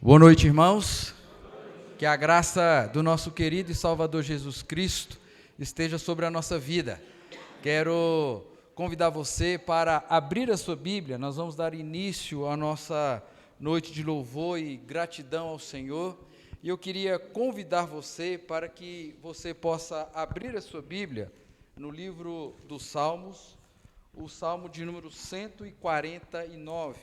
Boa noite, irmãos. Que a graça do nosso querido e Salvador Jesus Cristo esteja sobre a nossa vida. Quero convidar você para abrir a sua Bíblia. Nós vamos dar início à nossa noite de louvor e gratidão ao Senhor. E eu queria convidar você para que você possa abrir a sua Bíblia no livro dos Salmos, o Salmo de número 149.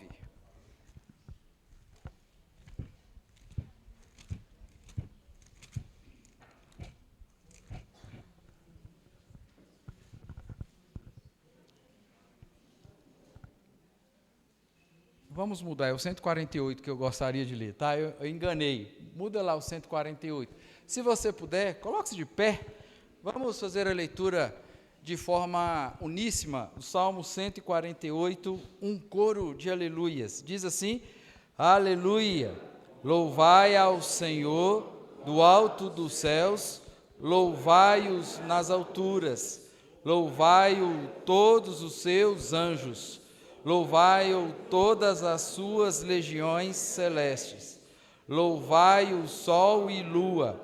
Vamos mudar, é o 148 que eu gostaria de ler, tá? Eu enganei, muda lá o 148. Se você puder, coloque-se de pé, vamos fazer a leitura de forma uníssima, o Salmo 148, um coro de aleluias. Diz assim: aleluia, louvai ao Senhor do alto dos céus, louvai-os nas alturas, louvai-o todos os seus anjos, louvai-o todas as suas legiões celestes, louvai-o sol e lua,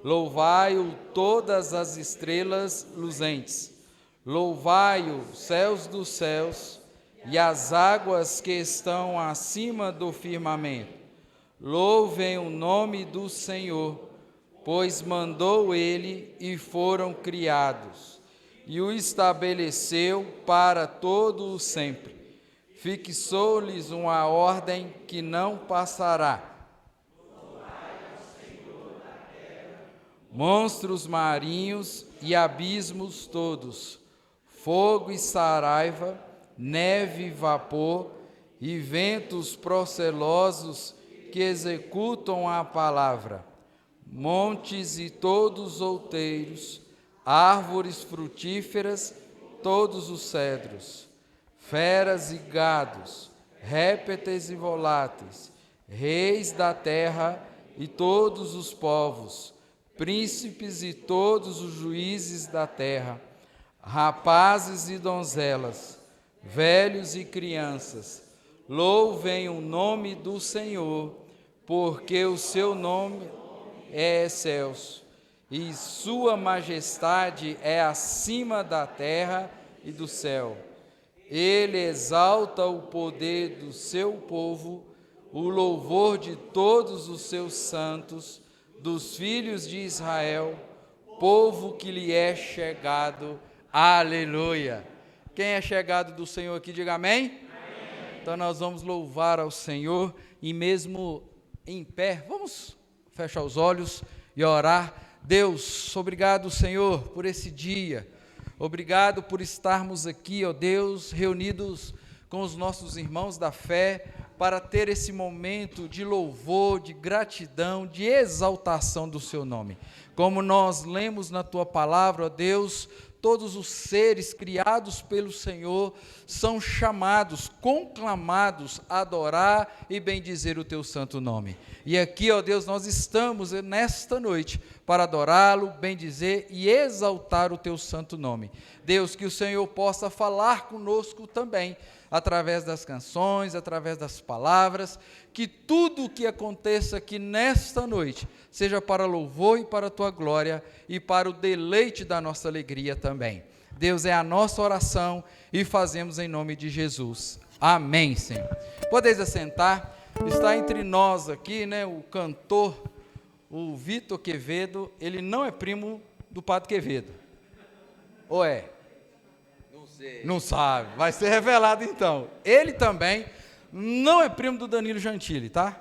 louvai-o todas as estrelas luzentes, louvai-o céus dos céus e as águas que estão acima do firmamento. Louvem o nome do Senhor, pois mandou ele e foram criados, e o estabeleceu para todo o sempre. Fixou-lhes uma ordem que não passará. Monstros marinhos e abismos todos, fogo e saraiva, neve e vapor, e ventos procelosos que executam a palavra, montes e todos outeiros, árvores frutíferas, todos os cedros, feras e gados, répteis e voláteis, reis da terra e todos os povos, príncipes e todos os juízes da terra, rapazes e donzelas, velhos e crianças, louvem o nome do Senhor, porque o seu nome é excelso, e sua majestade é acima da terra e do céu. Ele exalta o poder do seu povo, o louvor de todos os seus santos, dos filhos de Israel, povo que lhe é chegado. Aleluia! Quem é chegado do Senhor aqui, diga amém. Amém. Então nós vamos louvar ao Senhor, e mesmo em pé, vamos fechar os olhos e orar. Deus, obrigado, Senhor, por esse dia. Obrigado por estarmos aqui, ó Deus, reunidos com os nossos irmãos da fé, para ter esse momento de louvor, de gratidão, de exaltação do seu nome. Como nós lemos na tua palavra, ó Deus, todos os seres criados pelo Senhor são chamados, conclamados a adorar e bendizer o teu santo nome. E aqui, ó Deus, nós estamos nesta noite para adorá-lo, bendizer e exaltar o teu santo nome. Deus, que o Senhor possa falar conosco também, através das canções, através das palavras, que tudo o que aconteça aqui nesta noite seja para louvor e para a tua glória e para o deleite da nossa alegria também. Deus, é a nossa oração e fazemos em nome de Jesus. Amém, Senhor. Podeis assentar. Está entre nós aqui, né, o cantor, o Vitor Quevedo. Ele não é primo do Padre Quevedo. Ou é? Não sabe, vai ser revelado então. Ele também não é primo do Danilo Gentili, tá?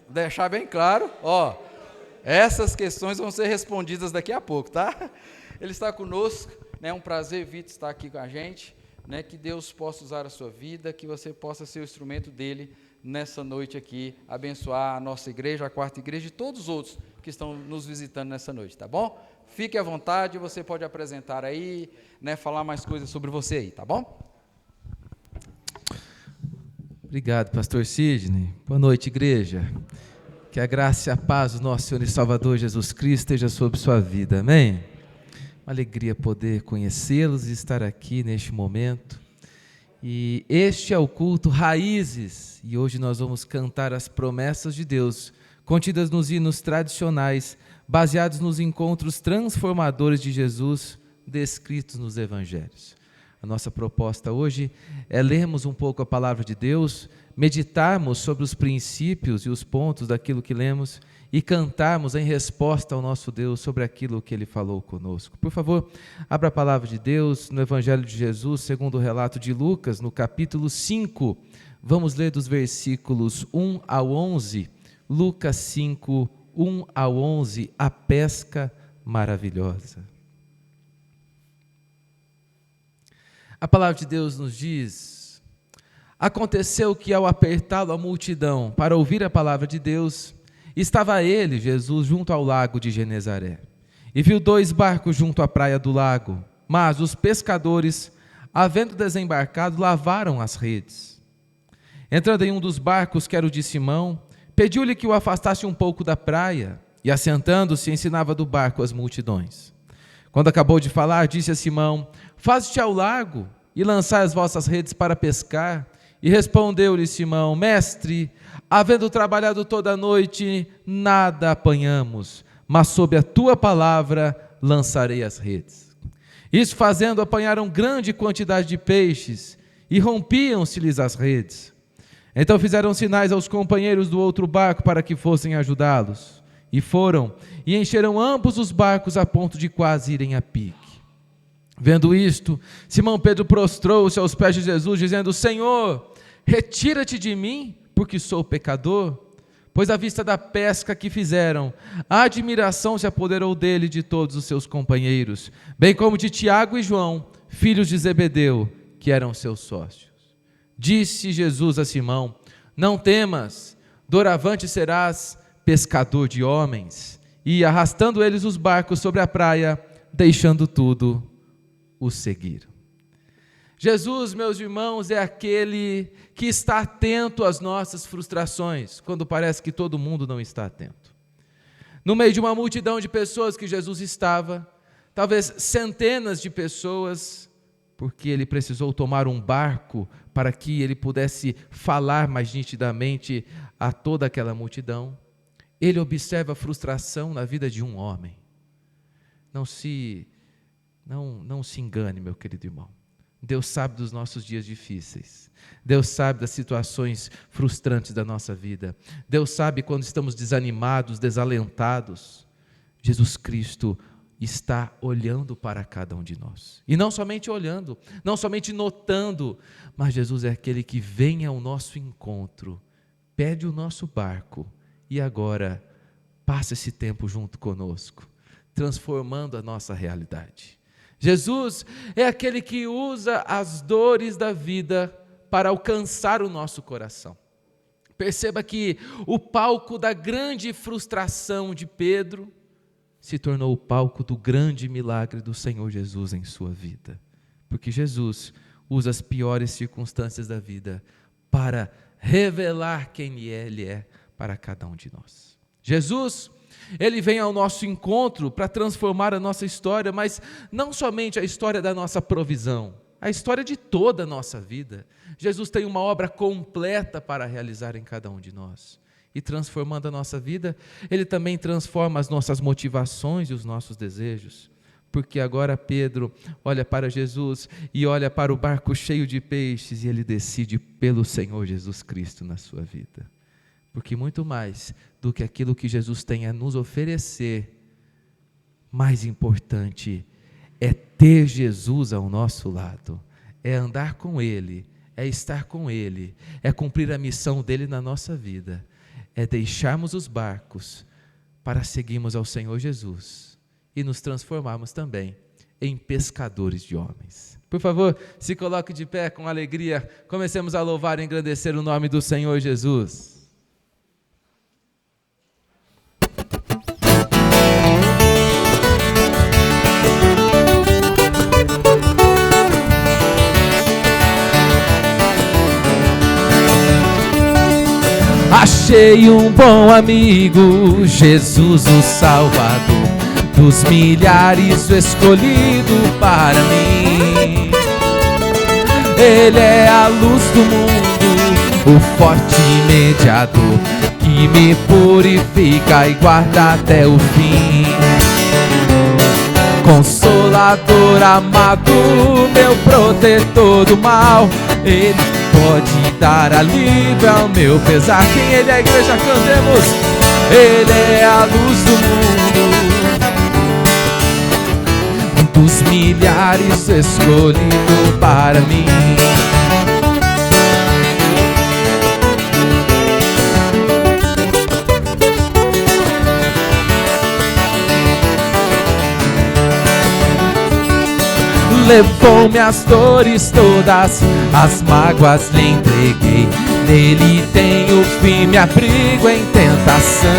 Deixar bem claro, ó, essas questões vão ser respondidas daqui a pouco, tá? Ele está conosco, né? É um prazer, Vitor, estar aqui com a gente, né? Que Deus possa usar a sua vida, que você possa ser o instrumento dele nessa noite aqui, abençoar a nossa igreja, a quarta igreja e todos os outros que estão nos visitando nessa noite, tá bom? Fique à vontade, você pode apresentar aí, né, falar mais coisas sobre você aí, tá bom? Obrigado, pastor Sidney. Boa noite, igreja. Que a graça e a paz do nosso Senhor e Salvador Jesus Cristo esteja sobre sua vida, amém? Uma alegria poder conhecê-los e estar aqui neste momento. E este é o culto Raízes, e hoje nós vamos cantar as promessas de Deus, contidas nos hinos tradicionais, baseados nos encontros transformadores de Jesus, descritos nos Evangelhos. A nossa proposta hoje é lermos um pouco a palavra de Deus, meditarmos sobre os princípios e os pontos daquilo que lemos e cantarmos em resposta ao nosso Deus sobre aquilo que Ele falou conosco. Por favor, abra a palavra de Deus no Evangelho de Jesus, segundo o relato de Lucas, no capítulo 5. Vamos ler dos versículos 1 ao 11. Lucas 5, 1 ao 11, a pesca maravilhosa. A palavra de Deus nos diz: aconteceu que ao apertá-lo a multidão para ouvir a palavra de Deus, estava ele, Jesus, junto ao lago de Genezaré, e viu 2 barcos junto à praia do lago, mas os pescadores, havendo desembarcado, lavaram as redes. Entrando em um dos barcos, que era o de Simão, pediu-lhe que o afastasse um pouco da praia, e assentando-se, ensinava do barco as multidões. Quando acabou de falar, disse a Simão: faze-te ao largo e lançai as vossas redes para pescar. E respondeu-lhe Simão: mestre, havendo trabalhado toda a noite, nada apanhamos, mas sob a tua palavra lançarei as redes. Isso fazendo, apanharam grande quantidade de peixes, e rompiam-se-lhes as redes. Então fizeram sinais aos companheiros do outro barco para que fossem ajudá-los. E foram, e encheram ambos os barcos a ponto de quase irem a pique. Vendo isto, Simão Pedro prostrou-se aos pés de Jesus, dizendo: Senhor, retira-te de mim, porque sou pecador. Pois à vista da pesca que fizeram, a admiração se apoderou dele e de todos os seus companheiros, bem como de Tiago e João, filhos de Zebedeu, que eram seus sócios. Disse Jesus a Simão: não temas, doravante serás pescador de homens. E arrastando eles os barcos sobre a praia, deixando tudo, os seguiram. Jesus, meus irmãos, é aquele que está atento às nossas frustrações, quando parece que todo mundo não está atento. No meio de uma multidão de pessoas que Jesus estava, talvez centenas de pessoas, porque ele precisou tomar um barco para que ele pudesse falar mais nitidamente a toda aquela multidão. Ele observa a frustração na vida de um homem. Não se engane, meu querido irmão. Deus sabe dos nossos dias difíceis. Deus sabe das situações frustrantes da nossa vida. Deus sabe quando estamos desanimados, desalentados. Jesus Cristo está olhando para cada um de nós. E não somente olhando, não somente notando, mas Jesus é aquele que vem ao nosso encontro, pede o nosso barco e agora passa esse tempo junto conosco, transformando a nossa realidade. Jesus é aquele que usa as dores da vida para alcançar o nosso coração. Perceba que o palco da grande frustração de Pedro se tornou o palco do grande milagre do Senhor Jesus em sua vida. Porque Jesus usa as piores circunstâncias da vida para revelar quem Ele é para cada um de nós. Jesus, Ele vem ao nosso encontro para transformar a nossa história, mas não somente a história da nossa provisão, a história de toda a nossa vida. Jesus tem uma obra completa para realizar em cada um de nós. E transformando a nossa vida, Ele também transforma as nossas motivações e os nossos desejos. Porque agora Pedro olha para Jesus e olha para o barco cheio de peixes e ele decide pelo Senhor Jesus Cristo na sua vida. Porque muito mais do que aquilo que Jesus tem a nos oferecer, mais importante é ter Jesus ao nosso lado, é andar com Ele, é estar com Ele, é cumprir a missão dEle na nossa vida, é deixarmos os barcos para seguirmos ao Senhor Jesus e nos transformarmos também em pescadores de homens. Por favor, se coloque de pé com alegria, comecemos a louvar e engrandecer o nome do Senhor Jesus. Achei um bom amigo, Jesus o Salvador, dos milhares o escolhido para mim. Ele é a luz do mundo, o forte mediador, que me purifica e guarda até o fim. Consolador amado, meu protetor do mal, Ele pode dar alívio ao meu pesar. Quem Ele é, a igreja, cantemos. Ele é a luz do mundo, dos milhares escolhido para mim. Levou minhas dores todas, as mágoas lhe entreguei. Nele tenho fim, me abrigo em tentação.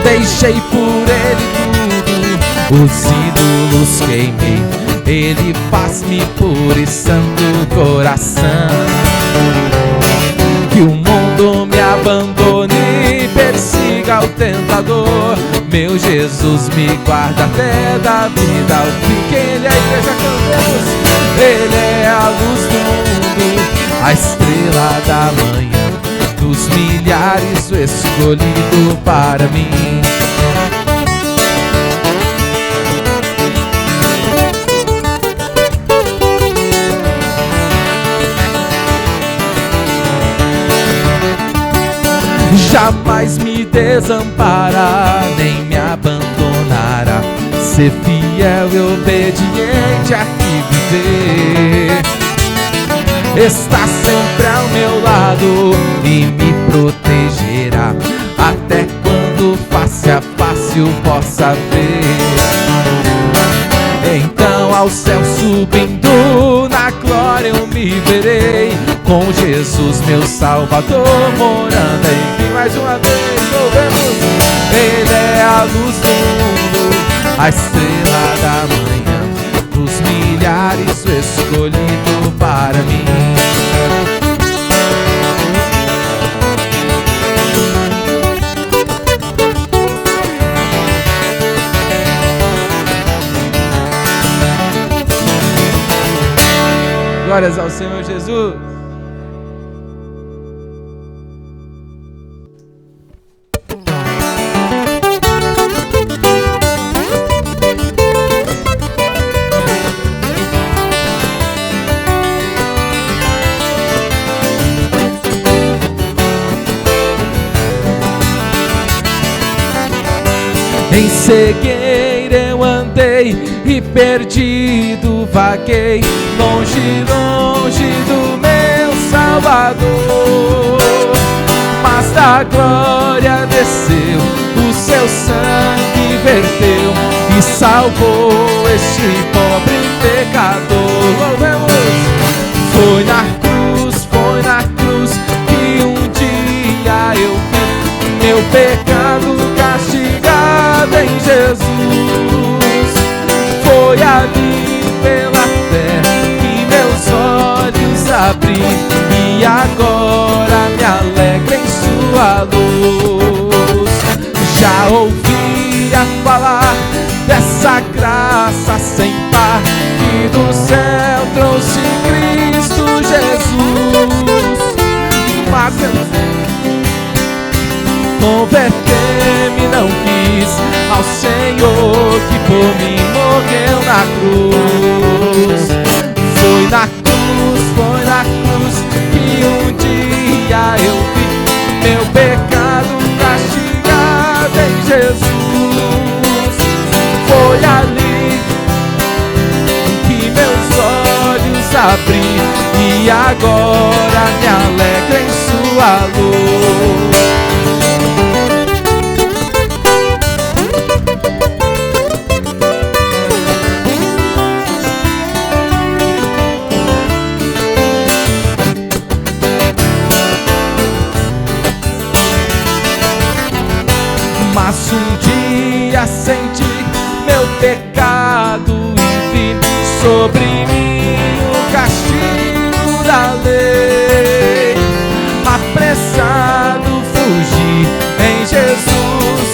Deixei por ele tudo, os ídolos queimei. Ele faz-me puro e santo coração. Que o mundo me abandone e persiga o tentador, meu Jesus me guarda até da vida ao fim. Quem Ele é, a igreja, cantemos. Ele é a luz do mundo, a estrela da manhã, dos milhares o escolhido para mim. Jamais me desampara, nem me abandonará. Ser fiel e obediente aqui viver. Está sempre ao meu lado e me protegerá, até quando face a face o possa ver. Então ao céu subindo, na glória eu me verei, com Jesus meu Salvador morando em mim. Mais uma vez louvemos. Ele é a luz do mundo, a estrela da manhã, dos milhares o escolhido para mim. Glórias ao Senhor Jesus. Em cegueira eu andei e perdido vaguei, longe, longe do meu Salvador. Mas da glória desceu, o seu sangue verteu e salvou este pobre pecador. Louvemos! Foi na cruz que um dia eu vi meu pecado castigado em Jesus. Foi ali pela fé que meus olhos abri e agora me alegro em sua luz. Já ouvia falar dessa graça sem par que do céu trouxe Cristo Jesus. Mas converter-me não quis ao Senhor que por mim morreu na cruz. Foi na cruz que um dia eu vi meu pecado castigado em Jesus. Foi ali que meus olhos abri e agora me alegro em sua luz. Mas um dia senti meu pecado e vi sobre mim o castigo da lei. Apressado fugi em Jesus.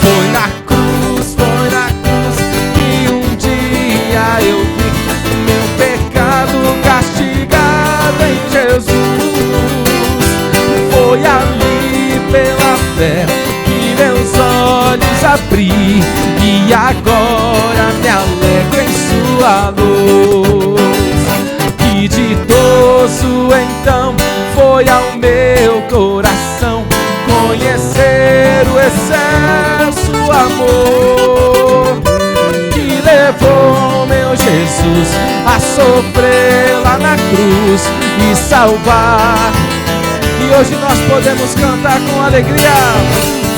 Foi abri, e agora me alegro em sua luz. Que ditoso então foi ao meu coração conhecer o excelso amor que levou meu Jesus a sofrer lá na cruz e salvar. E hoje nós podemos cantar com alegria.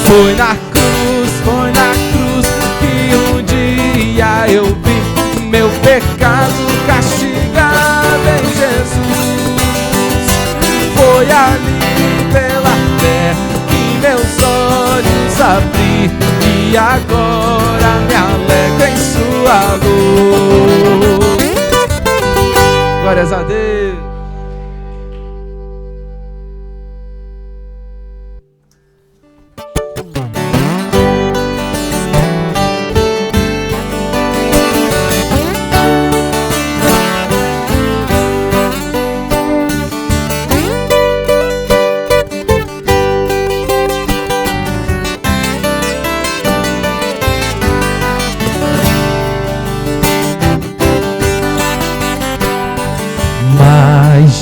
Foi na cruz que um dia eu vi meu pecado castigado em Jesus. Foi ali pela fé que meus olhos abri, e agora me alegro em sua luz. Glórias a Deus.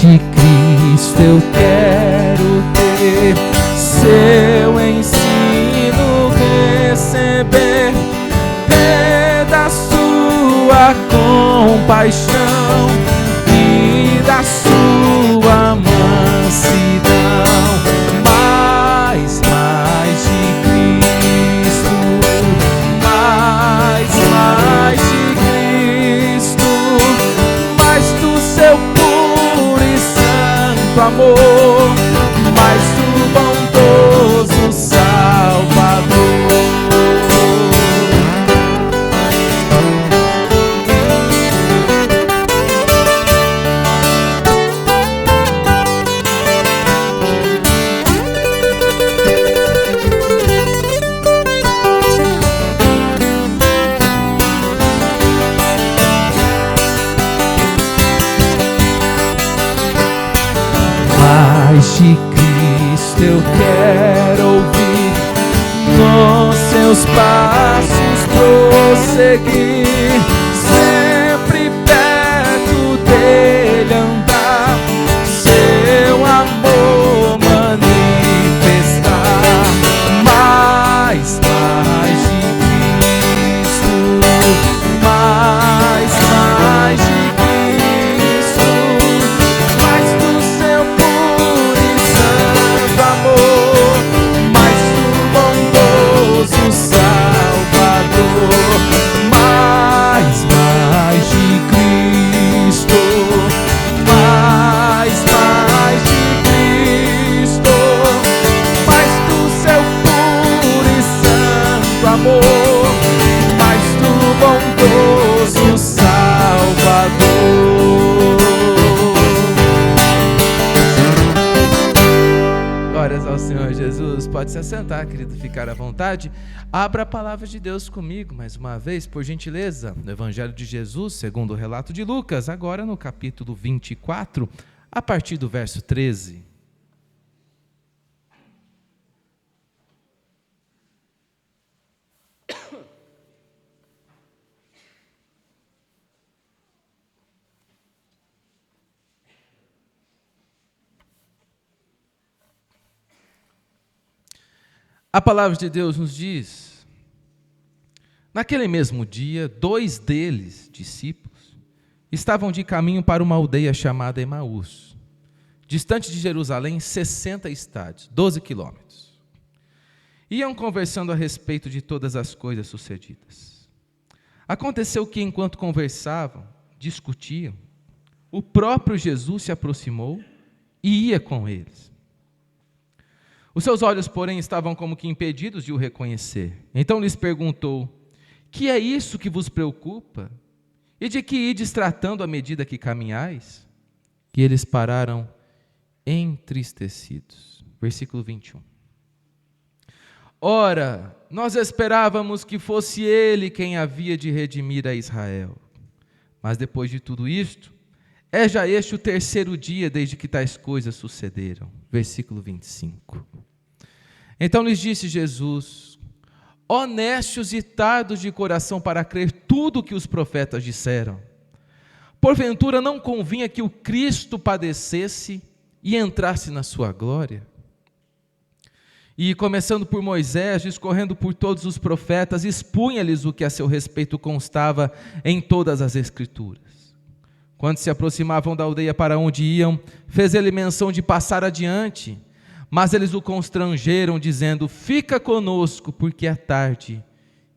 De Cristo eu quero ter, seu ensino receber, ter da sua compaixão e da sua mansidão. Mais de Cristo, mais de Cristo, mais do seu amor, mais do bondoso Salvador. De Cristo eu quero ouvir, nos seus passos prosseguir, sempre perto dele andar, seu amor manifestar. Mais de Cristo, mais de Cristo, mais do seu amor, mais do bondoso Salvador. Mais de Cristo, mais de Cristo, mais do seu puro e santo amor, mais do bondoso Salvador. Glórias ao Senhor Jesus. Pode se assentar, querido, ficar à vontade. Abra a palavra de Deus comigo, mais uma vez, por gentileza, no Evangelho de Jesus, segundo o relato de Lucas, agora no capítulo 24, a partir do verso 13. A palavra de Deus nos diz: naquele mesmo dia, 2 deles, discípulos, estavam de caminho para uma aldeia chamada Emaús, distante de Jerusalém 60 estádios, 12 quilômetros. Iam conversando a respeito de todas as coisas sucedidas. Aconteceu que, enquanto conversavam, discutiam, o próprio Jesus se aproximou e ia com eles. Os seus olhos, porém, estavam como que impedidos de o reconhecer. Então lhes perguntou: que é isso que vos preocupa? E de que ides tratando à medida que caminhais? E eles pararam entristecidos. Versículo 21. Ora, nós esperávamos que fosse ele quem havia de redimir a Israel. Mas depois de tudo isto, é já este o 3º dia desde que tais coisas sucederam. Versículo 25. Então lhes disse Jesus: honestos e tardos de coração para crer tudo o que os profetas disseram. Porventura não convinha que o Cristo padecesse e entrasse na sua glória? E começando por Moisés, discorrendo por todos os profetas, expunha-lhes o que a seu respeito constava em todas as Escrituras. Quando se aproximavam da aldeia para onde iam, fez ele menção de passar adiante, mas eles o constrangeram, dizendo: fica conosco, porque é tarde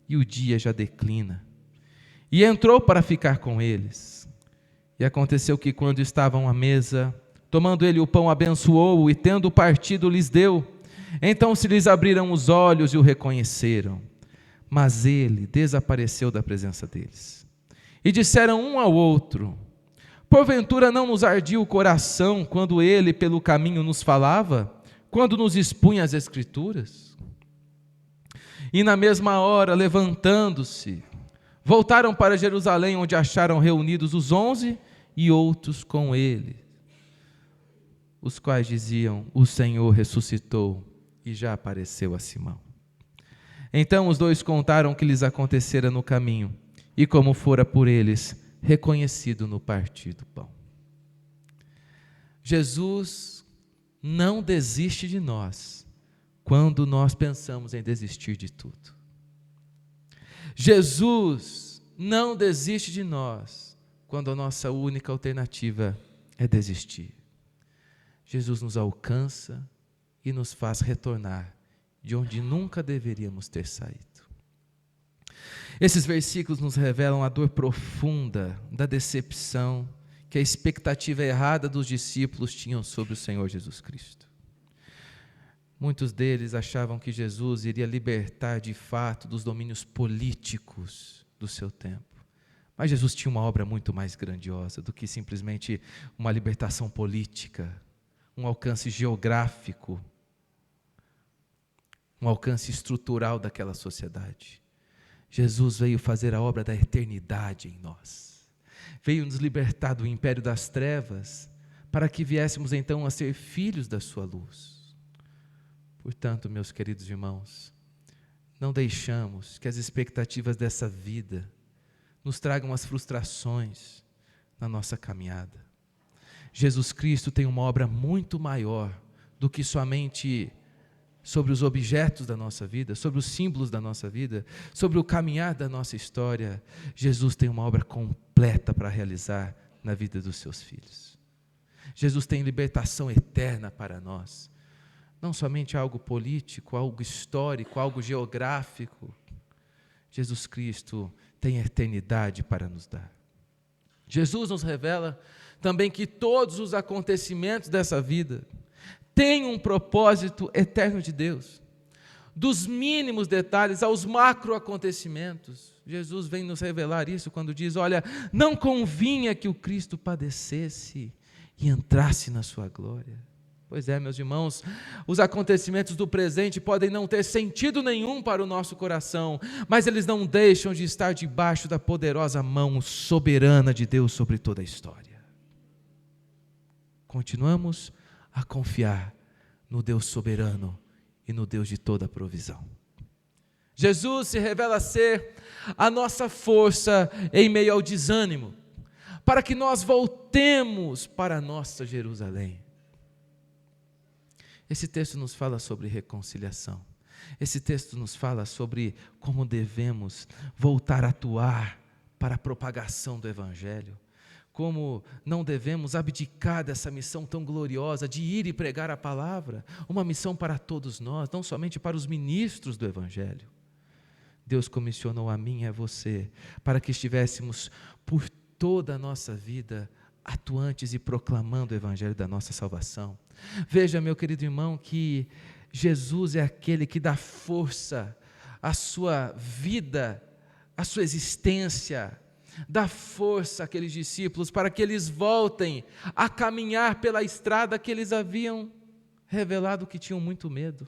e o dia já declina. E entrou para ficar com eles. E aconteceu que, quando estavam à mesa, tomando ele o pão, abençoou-o, e tendo partido, lhes deu. Então se lhes abriram os olhos e o reconheceram, mas ele desapareceu da presença deles. E disseram um ao outro: porventura não nos ardia o coração quando ele pelo caminho nos falava, quando nos expunha as Escrituras? E na mesma hora, levantando-se, voltaram para Jerusalém, onde acharam reunidos os 11 e outros com ele, os quais diziam: o Senhor ressuscitou e já apareceu a Simão. Então os dois contaram o que lhes acontecera no caminho e como fora por eles reconhecido no partir do pão. Jesus não desiste de nós quando nós pensamos em desistir de tudo. Jesus não desiste de nós quando a nossa única alternativa é desistir. Jesus nos alcança e nos faz retornar de onde nunca deveríamos ter saído. Esses versículos nos revelam a dor profunda da decepção que a expectativa errada dos discípulos tinham sobre o Senhor Jesus Cristo. Muitos deles achavam que Jesus iria libertar de fato dos domínios políticos do seu tempo. Mas Jesus tinha uma obra muito mais grandiosa do que simplesmente uma libertação política, um alcance geográfico, um alcance estrutural daquela sociedade. Jesus veio fazer a obra da eternidade em nós. Veio nos libertar do império das trevas, para que viéssemos então a ser filhos da sua luz. Portanto, meus queridos irmãos, não deixamos que as expectativas dessa vida nos tragam as frustrações na nossa caminhada. Jesus Cristo tem uma obra muito maior do que somente sobre os objetos da nossa vida, sobre os símbolos da nossa vida, sobre o caminhar da nossa história. Jesus tem uma obra completa para realizar na vida dos seus filhos. Jesus tem libertação eterna para nós, não somente algo político, algo histórico, algo geográfico. Jesus Cristo tem eternidade para nos dar. Jesus nos revela também que todos os acontecimentos dessa vida têm um propósito eterno de Deus. Dos mínimos detalhes aos macro acontecimentos, Jesus vem nos revelar isso quando diz: olha, não convinha que o Cristo padecesse e entrasse na sua glória. Pois é, meus irmãos, os acontecimentos do presente podem não ter sentido nenhum para o nosso coração, mas eles não deixam de estar debaixo da poderosa mão soberana de Deus sobre toda a história. Continuamos a confiar no Deus soberano e no Deus de toda a provisão. Jesus se revela ser a nossa força em meio ao desânimo, para que nós voltemos para a nossa Jerusalém. Esse texto nos fala sobre reconciliação. Esse texto nos fala sobre como devemos voltar a atuar para a propagação do Evangelho. Como não devemos abdicar dessa missão tão gloriosa de ir e pregar a palavra, uma missão para todos nós, não somente para os ministros do Evangelho. Deus comissionou a mim e a você para que estivéssemos por toda a nossa vida atuantes e proclamando o Evangelho da nossa salvação. Veja, meu querido irmão, que Jesus é aquele que dá força à sua vida, à sua existência, dá força àqueles discípulos para que eles voltem a caminhar pela estrada que eles haviam revelado que tinham muito medo.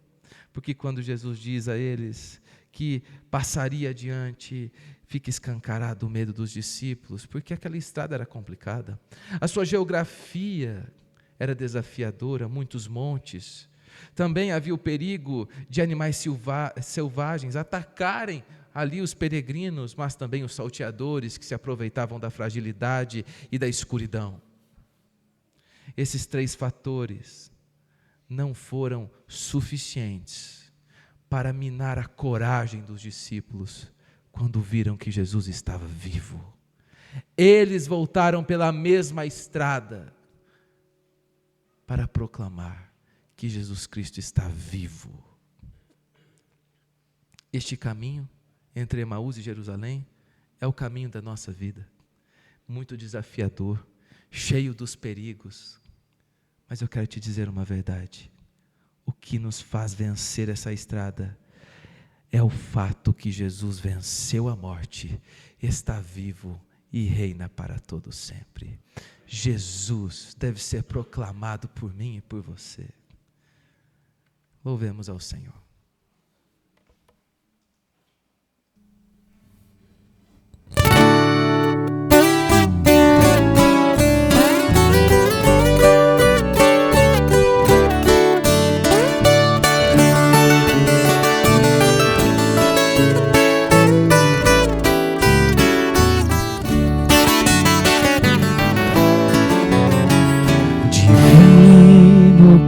Porque quando Jesus diz a eles que passaria adiante, fica escancarado o medo dos discípulos, porque aquela estrada era complicada. A sua geografia era desafiadora, muitos montes, Também havia o perigo de animais selvagens atacarem ali os peregrinos, mas também os salteadores que se aproveitavam da fragilidade e da escuridão. Esses 3 fatores não foram suficientes para minar a coragem dos discípulos quando viram que Jesus estava vivo. Eles voltaram pela mesma estrada para proclamar que Jesus Cristo está vivo. Este caminho entre Emaús e Jerusalém é o caminho da nossa vida, muito desafiador, cheio dos perigos. Mas eu quero te dizer uma verdade: o que nos faz vencer essa estrada é o fato que Jesus venceu a morte, está vivo e reina para todo sempre. Jesus deve ser proclamado por mim e por você. Louvemos ao Senhor.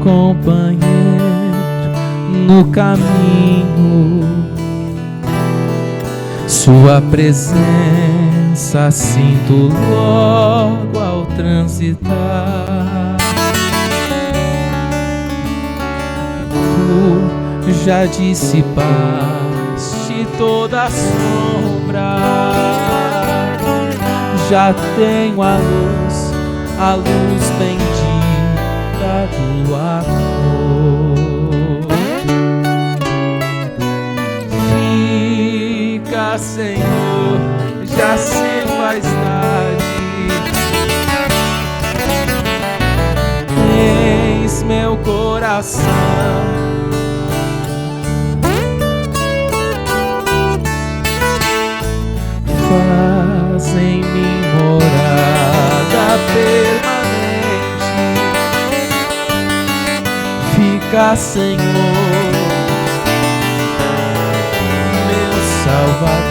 Companheiro no caminho, sua presença sinto logo ao transitar. Tu já dissipaste toda a sombra, já tenho a luz bendita do amor. Fica, Senhor, já se faz tarde. Eis meu coração, faz em mim morada permanente. Fica, Senhor, meu Salvador.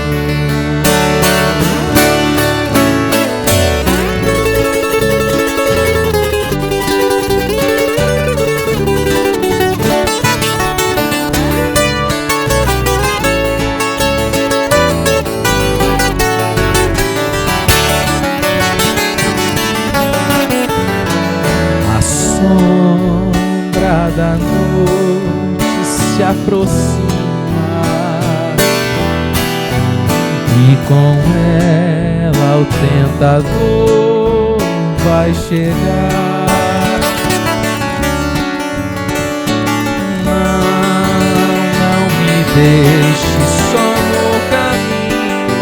A sombra da noite se aproxima e com ela o tentador vai chegar. Não me deixe só no caminho,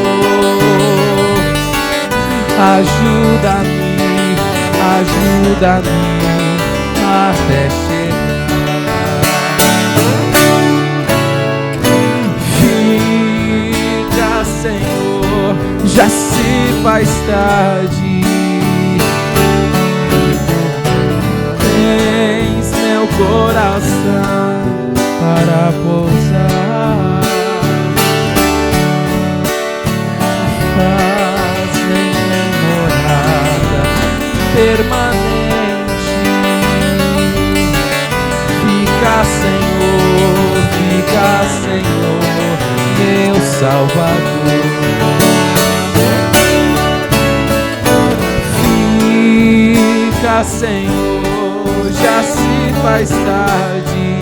ajuda-me até chegar. Fica, Senhor, já se faz tarde. Tens meu coração para pousar. Faz em mim morada permanente. Fica, Senhor, meu Salvador. Fica, Senhor, já se faz tarde.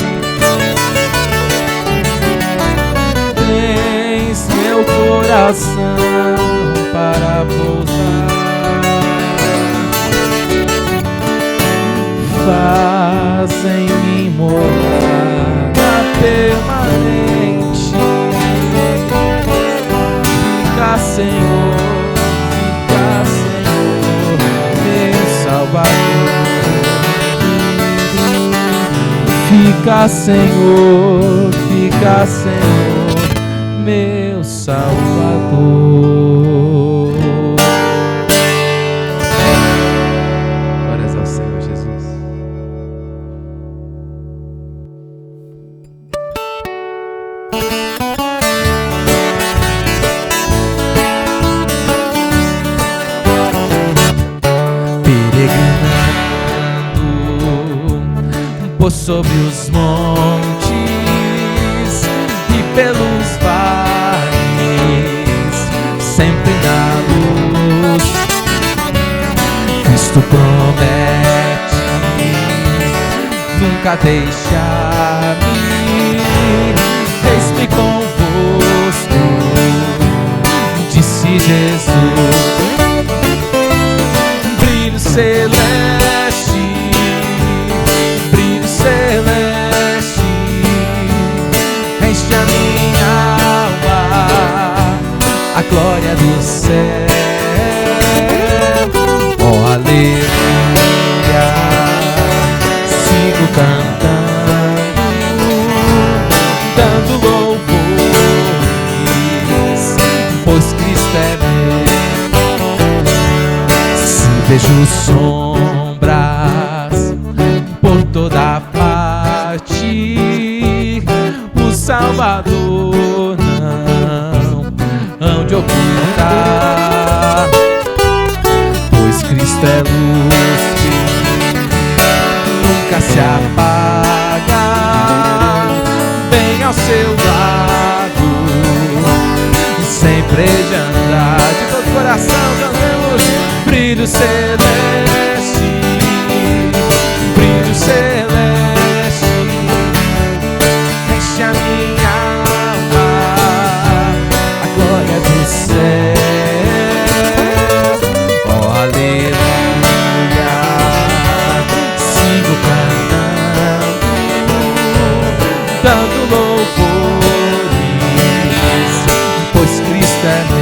Tens meu coração para pousar. Faz em mim morada permanente. Fica, Senhor, meu Salvador. Fica, Senhor, meu Salvador. Glórias ao Senhor Jesus. sobre os montes e pelos vales, sempre na luz. Cristo promete nunca deixar-me. Eis-me convosco, disse Jesus. Brilho celeste, brilho celeste, enche a minha alma, a glória do céu. Oh, aleluia, sigo cantando, dando louvores, pois Cristo é meu. Se vejo sombras por toda parte, o Salvador não hão de ocultar, pois Cristo é luz que nunca se apaga. Bem ao seu lado, sempre de andar. De todo coração cantemos. Brilho celeste, brilho celeste, enche a minha alma, a glória do céu. Oh, aleluia, sigo cantando, dando louvores, pois Cristo é meu.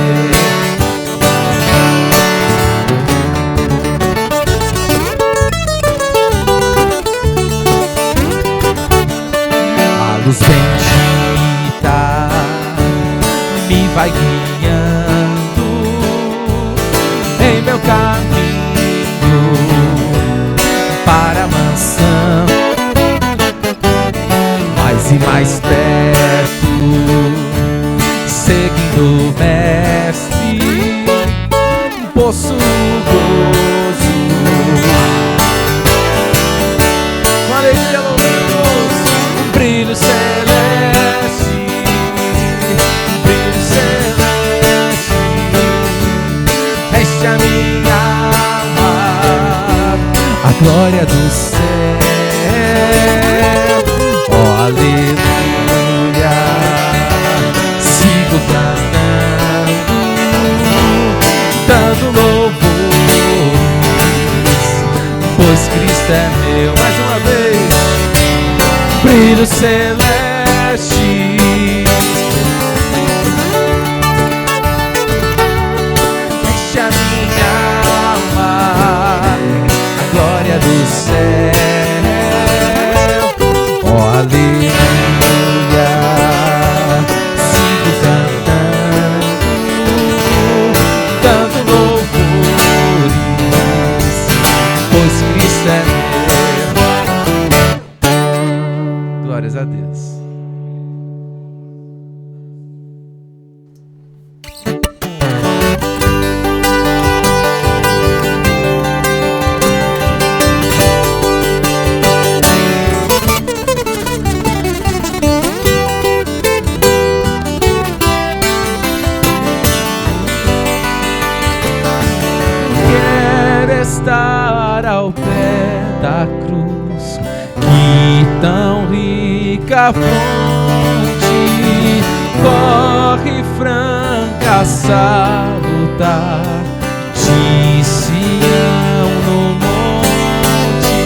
Luz bendita me vai guiando em meu caminho para a mansão, mais e mais perto, seguindo o Mestre, possuo gozo. Com alegria louvamos. Brilho celeste, brilho celeste, enche a minha alma, a glória do céu. Oh, aleluia, sigo cantando, dando louvores, pois Cristo é meu. Mais uma vez. Brilho celeste, enche a minha alma, a glória do céu. Oh, aleluia, sigo cantando, dando louvores, pois Cristo é meu. Glórias a Deus. Quero estar ao pé da cruz, que tão rica fonte corre franca a salutar de Sião no monte.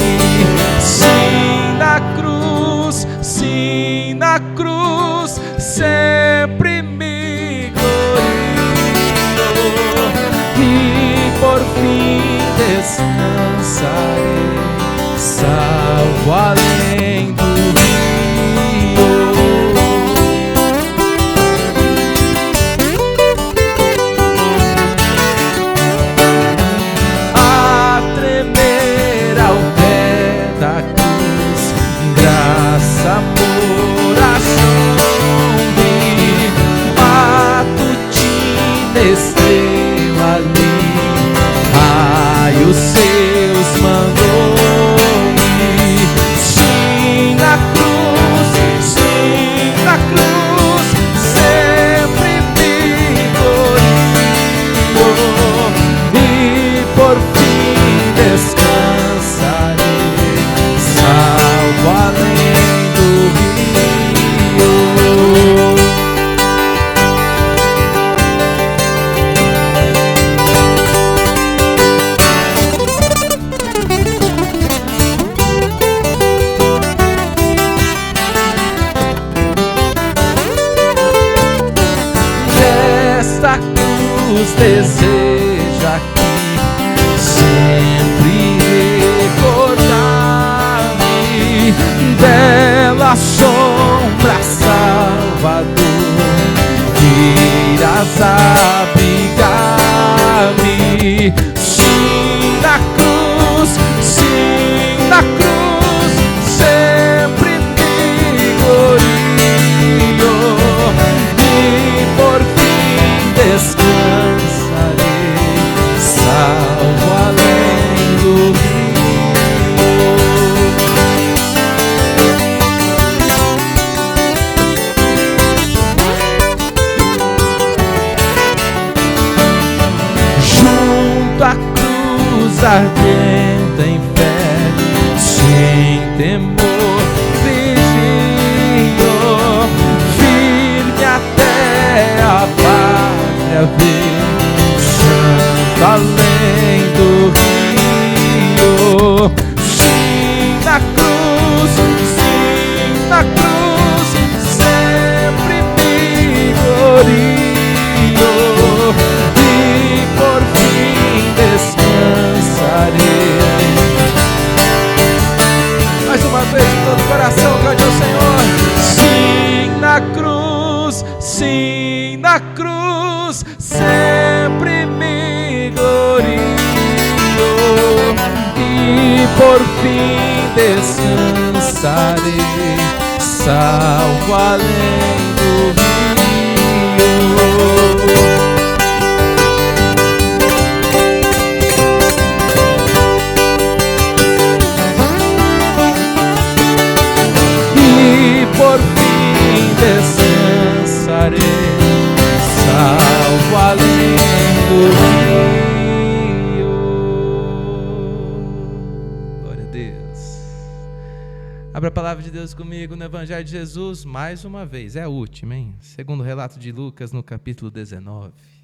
Sim, na cruz, sempre me gloriou e por fim descansarei, salvo além do rio. A tremer ao pé da cruz, graça, amor, achou-me, matutina estrela ali, raios seus mandou-me. esta cruz deseja aqui sempre recordar-me dela sombra Salvador, irás abrigar-me. Sim, na cruz, sempre me glorio e por fim descansarei, salvo além do junto à cruz ardente em fé, sem temor vigio, firme até a pátria ver, santo além do rio. Sim, na cruz, sempre me glorio e por fim descansarei. Mais uma vez de todo o coração, cante ao Senhor. Sim, na cruz, sempre me glorio e por fim descansarei, salvo além do rio. Por fim descansarei, salvo além do rio. Glória a Deus. Abra a palavra de Deus comigo no Evangelho de Jesus, mais uma vez, é a última, hein? Segundo o relato de Lucas, no capítulo 19.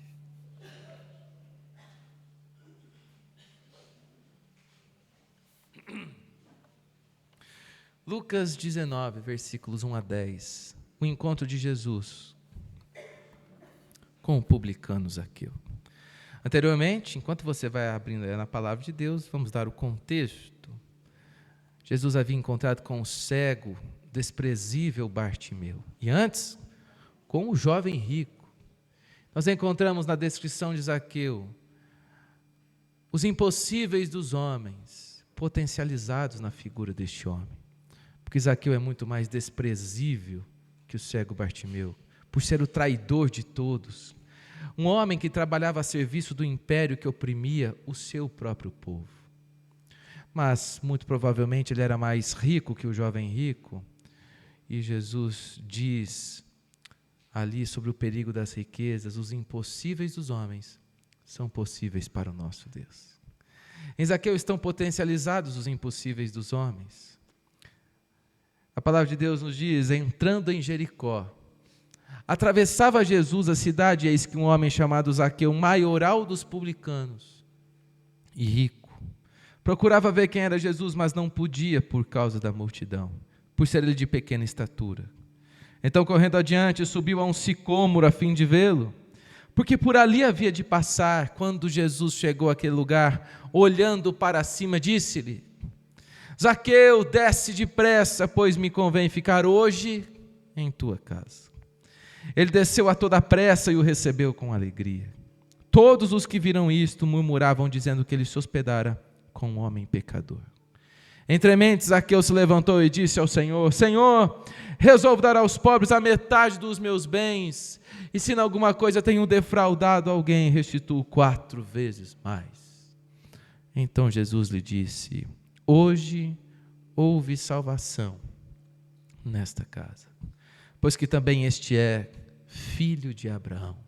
Lucas 19, versículos 1 a 10. O encontro de Jesus com o publicano Zaqueu. Anteriormente, enquanto você vai abrindo na palavra de Deus, vamos dar o contexto. Jesus havia encontrado com o cego, desprezível Bartimeu. E antes, com o jovem rico. Nós encontramos na descrição de Zaqueu os impossíveis dos homens, potencializados na figura deste homem. Porque Zaqueu é muito mais desprezível que o cego Bartimeu, por ser o traidor de todos. Um homem que trabalhava a serviço do império que oprimia o seu próprio povo. Mas, muito provavelmente, ele era mais rico que o jovem rico. E Jesus diz ali sobre o perigo das riquezas: os impossíveis dos homens são possíveis para o nosso Deus. Em Zaqueu estão potencializados os impossíveis dos homens. A palavra de Deus nos diz: entrando em Jericó, atravessava Jesus a cidade, e eis que um homem chamado Zaqueu, maioral dos publicanos e rico, procurava ver quem era Jesus, mas não podia por causa da multidão, por ser ele de pequena estatura. Então, correndo adiante, subiu a um sicômoro a fim de vê-lo, porque por ali havia de passar. Quando Jesus chegou àquele lugar, olhando para cima, disse-lhe: Zaqueu, desce depressa, pois me convém ficar hoje em tua casa. Ele desceu a toda pressa e o recebeu com alegria. Todos os que viram isto murmuravam, dizendo que ele se hospedara com um homem pecador. Entre mentes, Zaqueu se levantou e disse ao Senhor: Senhor, resolvo dar aos pobres a metade dos meus bens, e se em alguma coisa tenho defraudado alguém, restituo 4 vezes mais. Então Jesus lhe disse: hoje houve salvação nesta casa, pois que também este é filho de Abraão,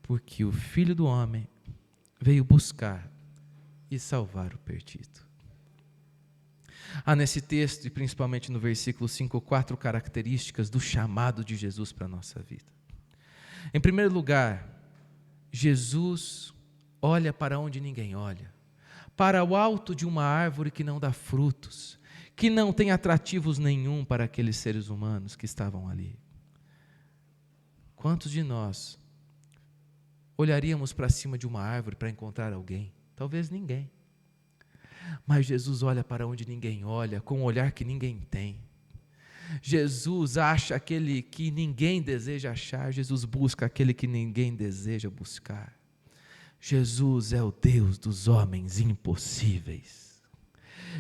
porque o Filho do Homem veio buscar e salvar o perdido. Há nesse texto, e principalmente no versículo 5, 4 características do chamado de Jesus para a nossa vida. Em primeiro lugar, Jesus olha para onde ninguém olha, para o alto de uma árvore que não dá frutos, que não tem atrativos nenhum para aqueles seres humanos que estavam ali. Quantos de nós olharíamos para cima de uma árvore para encontrar alguém? Talvez ninguém. Mas Jesus olha para onde ninguém olha, com um olhar que ninguém tem. Jesus acha aquele que ninguém deseja achar, Jesus busca aquele que ninguém deseja buscar. Jesus é o Deus dos homens impossíveis.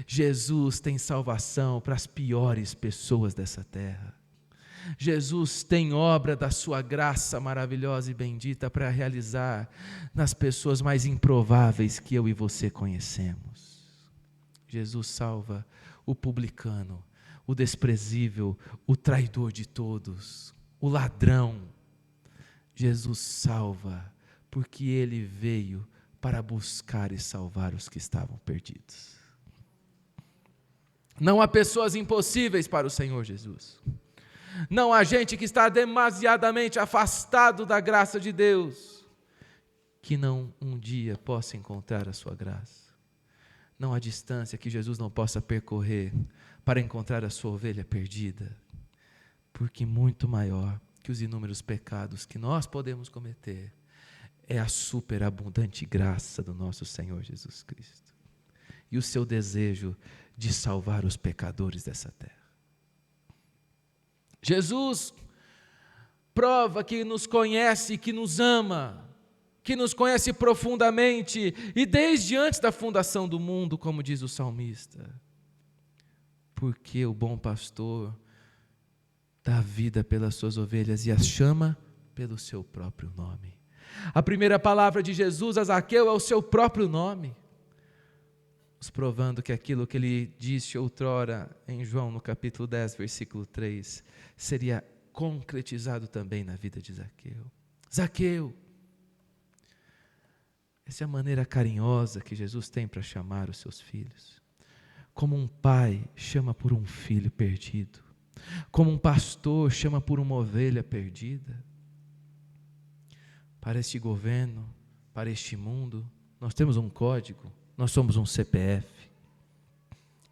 Jesus tem salvação para as piores pessoas dessa terra. Jesus tem obra da sua graça maravilhosa e bendita para realizar nas pessoas mais improváveis que eu e você conhecemos. Jesus salva o publicano, o desprezível, o traidor de todos, o ladrão. Jesus salva porque Ele veio para buscar e salvar os que estavam perdidos. Não há pessoas impossíveis para o Senhor Jesus. Não há gente que está demasiadamente afastado da graça de Deus, que não um dia possa encontrar a sua graça. Não há distância que Jesus não possa percorrer para encontrar a sua ovelha perdida, porque muito maior que os inúmeros pecados que nós podemos cometer é a superabundante graça do nosso Senhor Jesus Cristo e o seu desejo de salvar os pecadores dessa terra. Jesus prova que nos conhece, que nos ama, que nos conhece profundamente e desde antes da fundação do mundo, como diz o salmista. Porque o bom pastor dá vida pelas suas ovelhas e as chama pelo seu próprio nome. A primeira palavra de Jesus a Zaqueu é o seu próprio nome, nos provando que aquilo que ele disse outrora em João, no capítulo 10, versículo 3, seria concretizado também na vida de Zaqueu. Zaqueu! Essa é a maneira carinhosa que Jesus tem para chamar os seus filhos. Como um pai chama por um filho perdido. Como um pastor chama por uma ovelha perdida. Para este governo, para este mundo, nós temos um código, nós somos um CPF.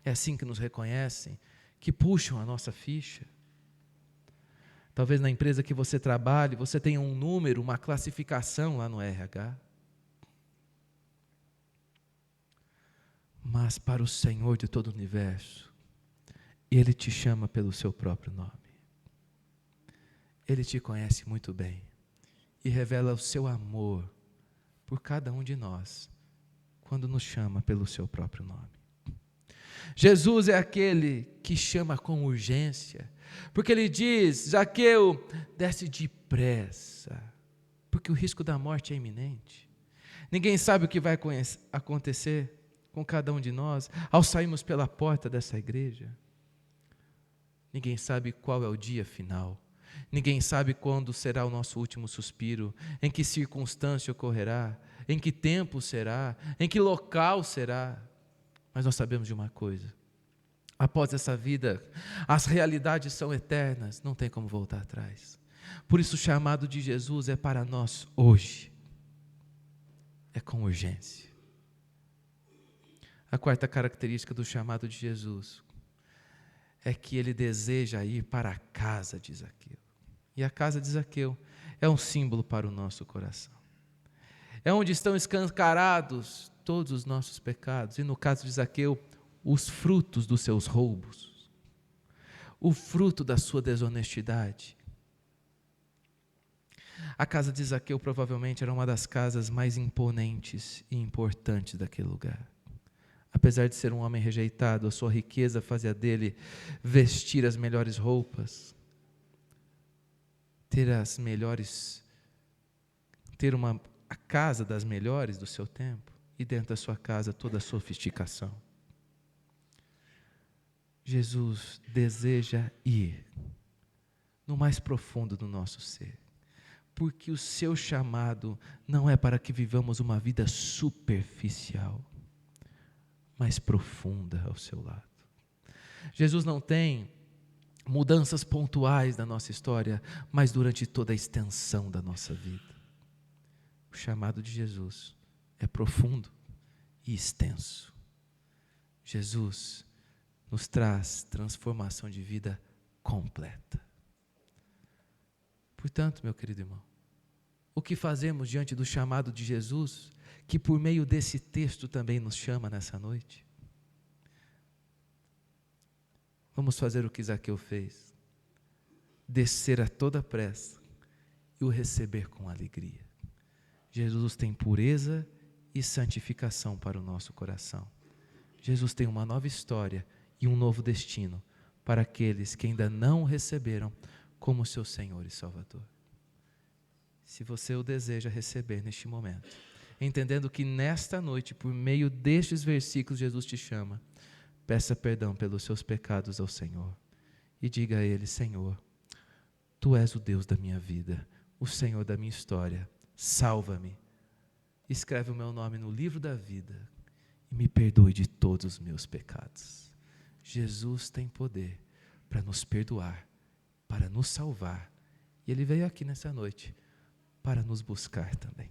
É assim que nos reconhecem, que puxam a nossa ficha. Talvez na empresa que você trabalhe, você tenha um número, uma classificação lá no RH. Mas para o Senhor de todo o universo, Ele te chama pelo seu próprio nome. Ele te conhece muito bem e revela o seu amor por cada um de nós, quando nos chama pelo seu próprio nome. Jesus é aquele que chama com urgência, porque Ele diz: Zaqueu, desce depressa, porque o risco da morte é iminente. Ninguém sabe o que vai acontecer com cada um de nós ao sairmos pela porta dessa igreja. Ninguém sabe qual é o dia final. Ninguém sabe quando será o nosso último suspiro, em que circunstância ocorrerá, em que tempo será, em que local será. Mas nós sabemos de uma coisa: após essa vida, as realidades são eternas, não tem como voltar atrás. Por isso o chamado de Jesus é para nós hoje, é com urgência. A quarta característica do chamado de Jesus é que Ele deseja ir para a casa de Zaqueu. E a casa de Zaqueu é um símbolo para o nosso coração. É onde estão escancarados todos os nossos pecados. E no caso de Zaqueu, os frutos dos seus roubos. O fruto da sua desonestidade. A casa de Zaqueu provavelmente era uma das casas mais imponentes e importantes daquele lugar. Apesar de ser um homem rejeitado, a sua riqueza fazia dele vestir as melhores roupas, ter a casa das melhores do seu tempo, e dentro da sua casa toda a sofisticação. Jesus deseja ir no mais profundo do nosso ser, porque o seu chamado não é para que vivamos uma vida superficial, mais profunda ao seu lado. Jesus não tem mudanças pontuais na nossa história, mas durante toda a extensão da nossa vida. O chamado de Jesus é profundo e extenso. Jesus nos traz transformação de vida completa. Portanto, meu querido irmão, O que fazemos diante do chamado de Jesus, que por meio desse texto também nos chama nessa noite? Vamos fazer o que Zaqueu fez: descer a toda pressa e o receber com alegria. Jesus tem pureza e santificação para o nosso coração. Jesus tem uma nova história e um novo destino para aqueles que ainda não o receberam como seu Senhor e Salvador. Se você o deseja receber neste momento, entendendo que nesta noite, por meio destes versículos, Jesus te chama, peça perdão pelos seus pecados ao Senhor e diga a Ele: Senhor, Tu és o Deus da minha vida, o Senhor da minha história, salva-me, escreve o meu nome no livro da vida e me perdoe de todos os meus pecados. Jesus tem poder para nos perdoar, para nos salvar, e Ele veio aqui nessa noite para nos buscar também.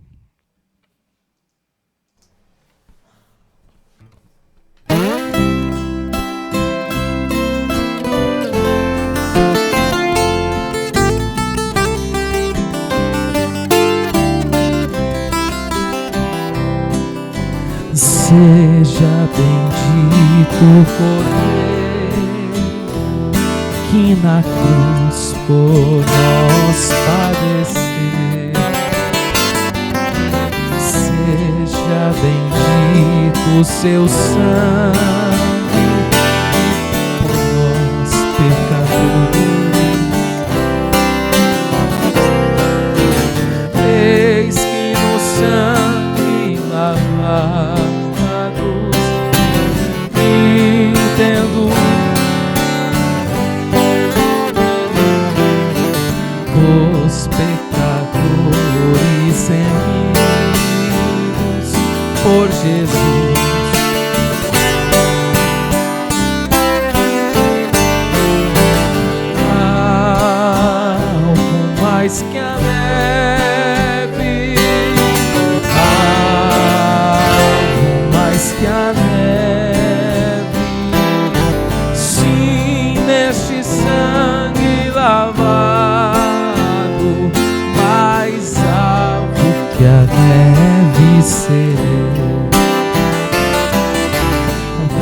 Seja bendito o Cordeiro que na cruz por nós padeceu. Seja bendito o seu sangue por nós pecadores. Eis que no sangue lavado tendo os pecadores remidos por Jesus. Algo mais que a neve, algo mais que a neve. Lavado, mais alvo que a neve serei.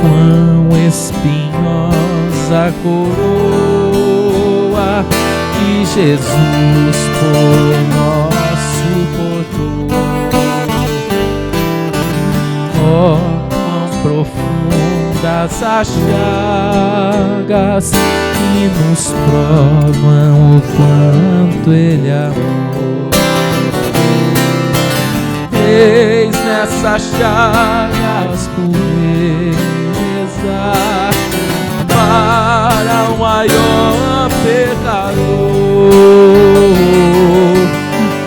Quão espinhosa a coroa que Jesus por nós suportou. Oh, quão profundas as chagas que nos provam o quanto Ele amou. Eis nessas chagas pureza para o maior pecador.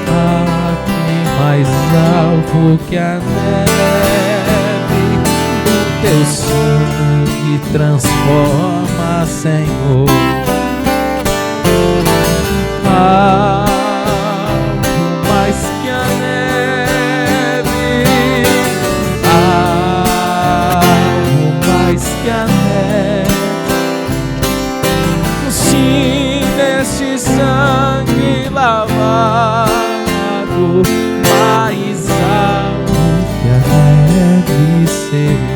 Ah, que mais alvo que a neve, o teu sangue transforma, Senhor. Algo mais que a neve, algo mais que a neve. Sim, neste sangue lavado, mais algo que a neve serei.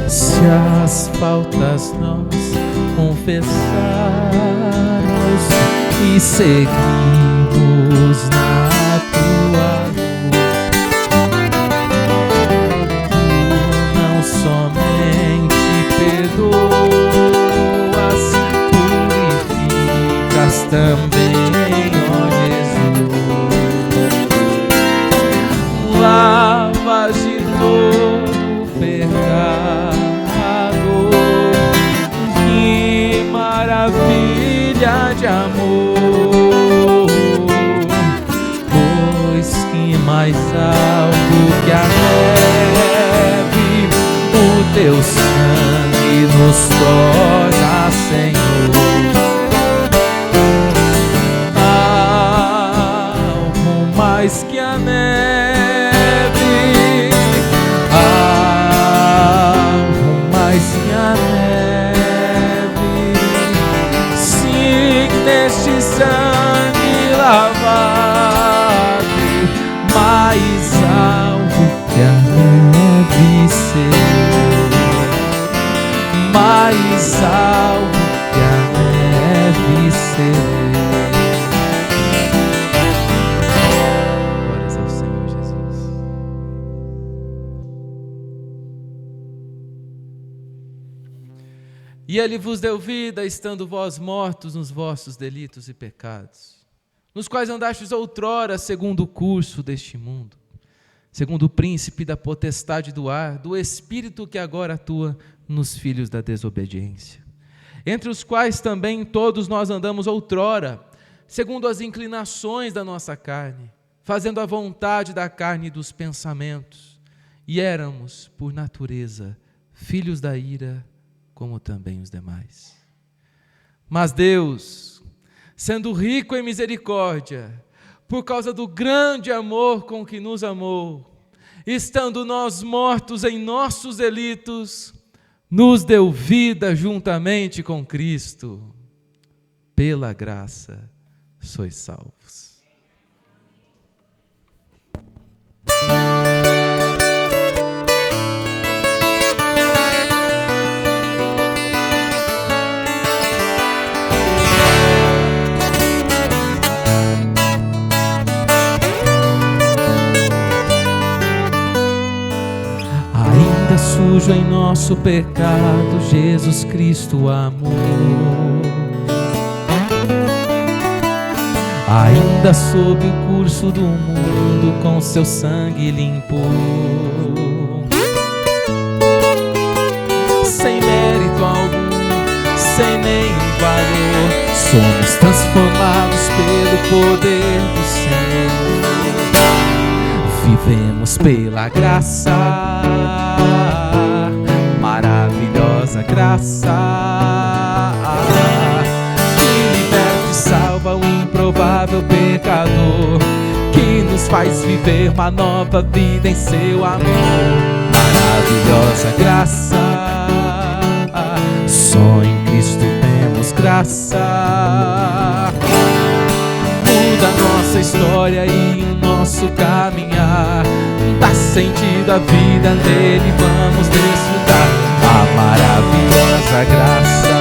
Se as faltas nós confessarmos e seguimos na tua luz, tu não somente perdoas, purificas também, ó Jesus. Lavas de todo pecado. Que maravilha de amor. mais que a neve, alvo mais que a neve. Sim, neste sangue lavado, mais alvo que a neve serei, mais alvo que a neve serei. Glórias ao Senhor Jesus. E Ele vos deu vida, estando vós mortos nos vossos delitos e pecados, nos quais andastes outrora segundo o curso deste mundo, segundo o príncipe da potestade do ar, do espírito que agora atua nos filhos da desobediência, entre os quais também todos nós andamos outrora, segundo as inclinações da nossa carne, fazendo a vontade da carne e dos pensamentos, e éramos, por natureza, filhos da ira, como também os demais. Mas Deus, sendo rico em misericórdia, por causa do grande amor com que nos amou, estando nós mortos em nossos delitos, nos deu vida juntamente com Cristo. Pela graça sois salvos. Sujo em nosso pecado, Jesus Cristo amou. Ainda sob o curso do mundo, com seu sangue limpou. Sem mérito algum, sem nenhum valor, somos transformados pelo poder do Senhor. Vivemos pela graça, maravilhosa graça, que liberta e salva o improvável pecador, que nos faz viver uma nova vida em seu amor. Maravilhosa graça, só em Cristo temos graça. Muda nossa história e o nosso caminhar, dá sentido à vida, nele vamos desfrutar a maravilhosa graça.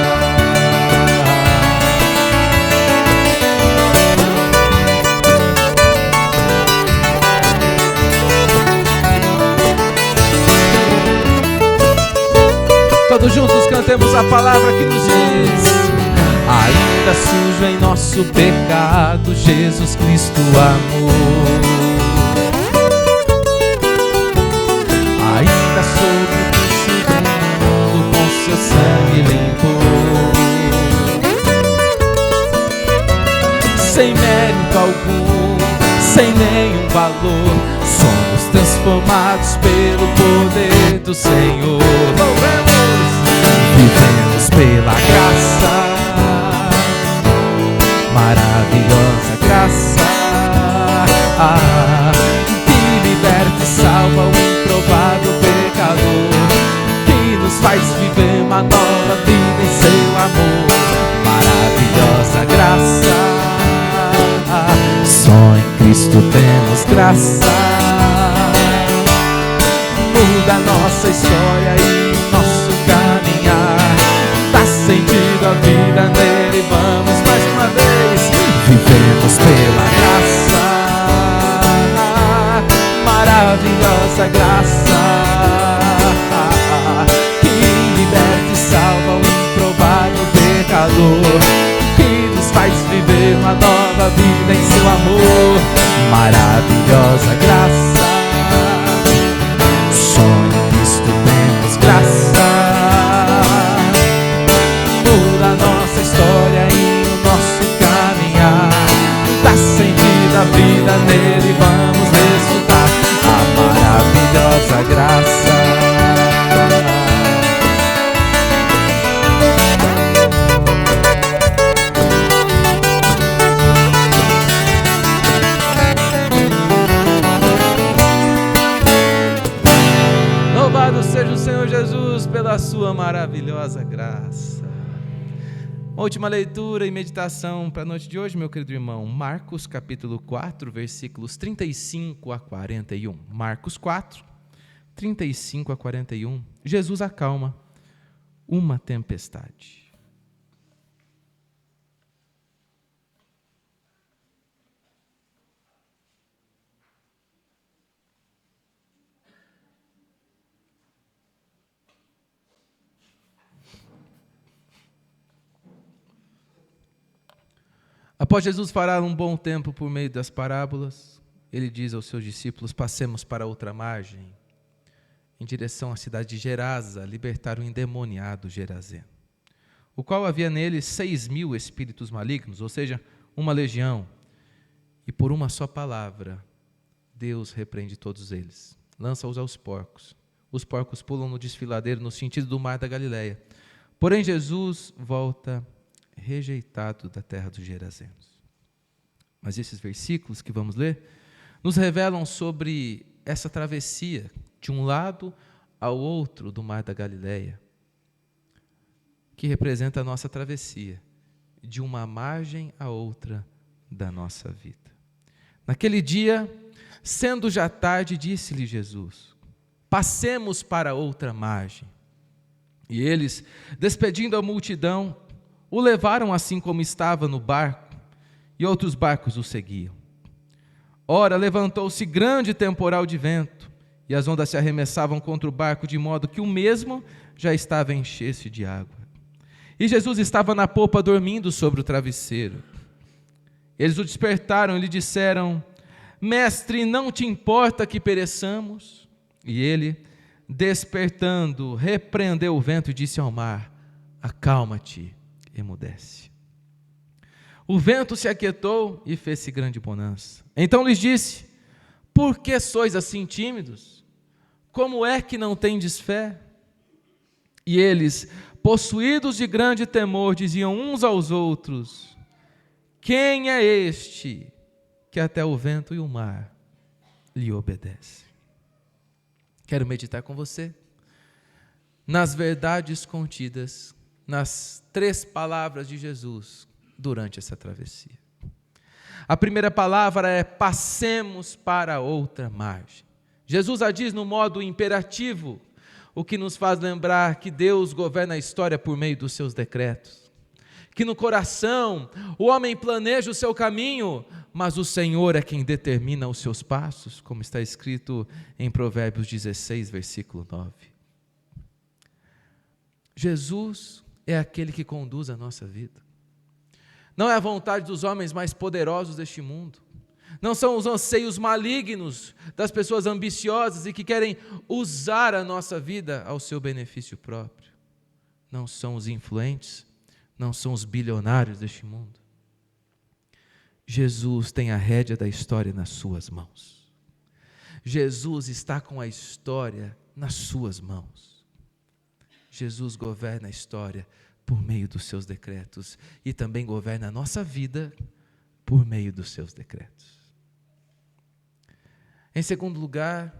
Todos juntos cantemos a palavra que nos diz: ainda sujo em nosso pecado, Jesus Cristo amou. Ainda sob o curso do mundo, com seu sangue limpou. Sem mérito algum, sem nenhum valor, somos transformados pelo poder do Senhor. Vivemos pela graça, maravilhosa graça, que liberta e salva o improvável pecador, que nos faz viver uma nova vida em seu amor. Maravilhosa graça, só em Cristo temos graça. Muda nossa história e o nosso caminhar, dá sentido à vida, nele vamos mais uma vez. Vivemos pela graça, maravilhosa graça, que liberta e salva o improvável pecador, que nos faz viver uma nova vida em seu amor. Maravilhosa graça, só em Cristo temos graça. Muda a nossa história e o nosso caminhar, dá sentido à vida, nele vamos desfrutar a maravilhosa graça. pela sua maravilhosa graça. Uma última leitura e meditação para a noite de hoje, meu querido irmão. Marcos capítulo 4, versículos 35 a 41. Marcos 4, 35 a 41. Jesus acalma uma tempestade. Após Jesus falar um bom tempo por meio das parábolas, ele diz aos seus discípulos: passemos para outra margem, em direção à cidade de Gerasa, libertar o endemoniado Gerazeno, o qual havia nele 6.000 espíritos malignos, ou seja, uma legião, e por uma só palavra, Deus repreende todos eles, lança-os aos porcos. Os porcos pulam no desfiladeiro no sentido do mar da Galileia. Porém, Jesus volta rejeitado da terra dos Gerazenos. Mas esses versículos que vamos ler nos revelam sobre essa travessia de um lado ao outro do mar da Galileia, que representa a nossa travessia de uma margem à outra da nossa vida. Naquele dia, sendo já tarde, disse-lhe Jesus: passemos para outra margem. E eles, despedindo a multidão, o levaram assim como estava no barco, e outros barcos o seguiam. Ora, levantou-se grande temporal de vento, e as ondas se arremessavam contra o barco, de modo que o mesmo já estava a encher-se de água. E Jesus estava na popa dormindo sobre o travesseiro. Eles o despertaram e lhe disseram: Mestre, não te importa que pereçamos? E ele, despertando, repreendeu o vento e disse ao mar: acalma-te, emudece. O vento se aquietou e fez-se grande bonança. Então lhes disse: por que sois assim tímidos? Como é que não tendes fé? E eles, possuídos de grande temor, diziam uns aos outros: quem é este que até o vento e o mar lhe obedecem? Quero meditar com você nas verdades contidas nas 3 palavras de Jesus durante essa travessia. A primeira palavra é: passemos para outra margem. Jesus a diz no modo imperativo, o que nos faz lembrar que Deus governa a história por meio dos seus decretos, que no coração o homem planeja o seu caminho, mas o Senhor é quem determina os seus passos, como está escrito em Provérbios 16, versículo 9. Jesus é aquele que conduz a nossa vida. Não é a vontade dos homens mais poderosos deste mundo. Não são os anseios malignos das pessoas ambiciosas e que querem usar a nossa vida ao seu benefício próprio. Não são os influentes, não são os bilionários deste mundo. Jesus tem a rédea da história nas suas mãos. Jesus está com a história nas suas mãos. Jesus governa a história por meio dos seus decretos e também governa a nossa vida por meio dos seus decretos. Em segundo lugar,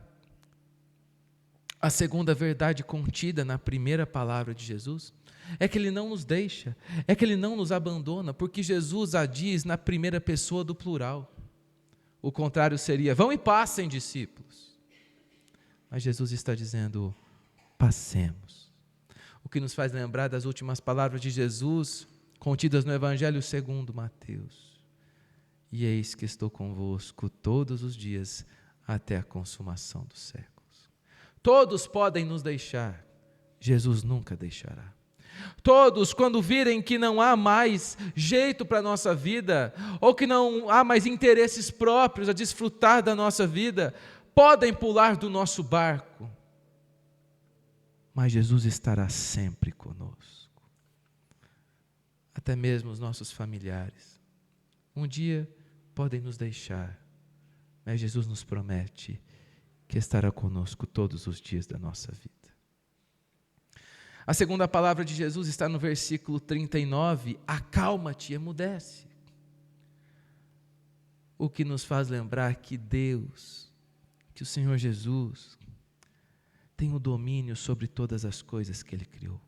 a segunda verdade contida na primeira palavra de Jesus é que Ele não nos deixa, é que Ele não nos abandona, porque Jesus a diz na primeira pessoa do plural. O contrário seria: vão e passem, discípulos. Mas Jesus está dizendo: passemos. O que nos faz lembrar das últimas palavras de Jesus, contidas no Evangelho segundo Mateus: e eis que estou convosco todos os dias até a consumação dos séculos. Todos podem nos deixar, Jesus nunca deixará. Todos, quando virem que não há mais jeito para a nossa vida, ou que não há mais interesses próprios a desfrutar da nossa vida, podem pular do nosso barco, mas Jesus estará sempre conosco. Até mesmo os nossos familiares, um dia podem nos deixar, mas Jesus nos promete que estará conosco todos os dias da nossa vida. A segunda palavra de Jesus está no versículo 39, acalma-te, emudece. O que nos faz lembrar que Deus, que o Senhor Jesus, tem o domínio sobre todas as coisas que Ele criou.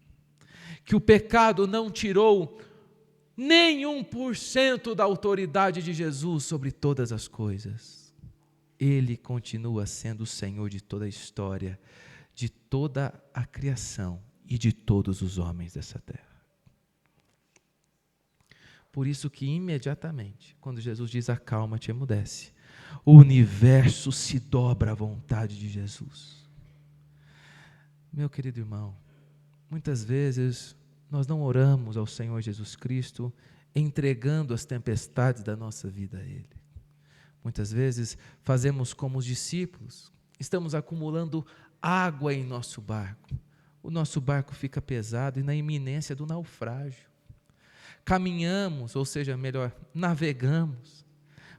Que o pecado não tirou nem 1% da autoridade de Jesus sobre todas as coisas. Ele continua sendo o Senhor de toda a história, de toda a criação e de todos os homens dessa terra. Por isso que imediatamente, quando Jesus diz acalma-te, emudece, o universo se dobra à vontade de Jesus. Meu querido irmão, muitas vezes nós não oramos ao Senhor Jesus Cristo entregando as tempestades da nossa vida a Ele. Muitas vezes fazemos como os discípulos, estamos acumulando água em nosso barco. O nosso barco fica pesado e na iminência do naufrágio. Caminhamos, ou seja, melhor, navegamos,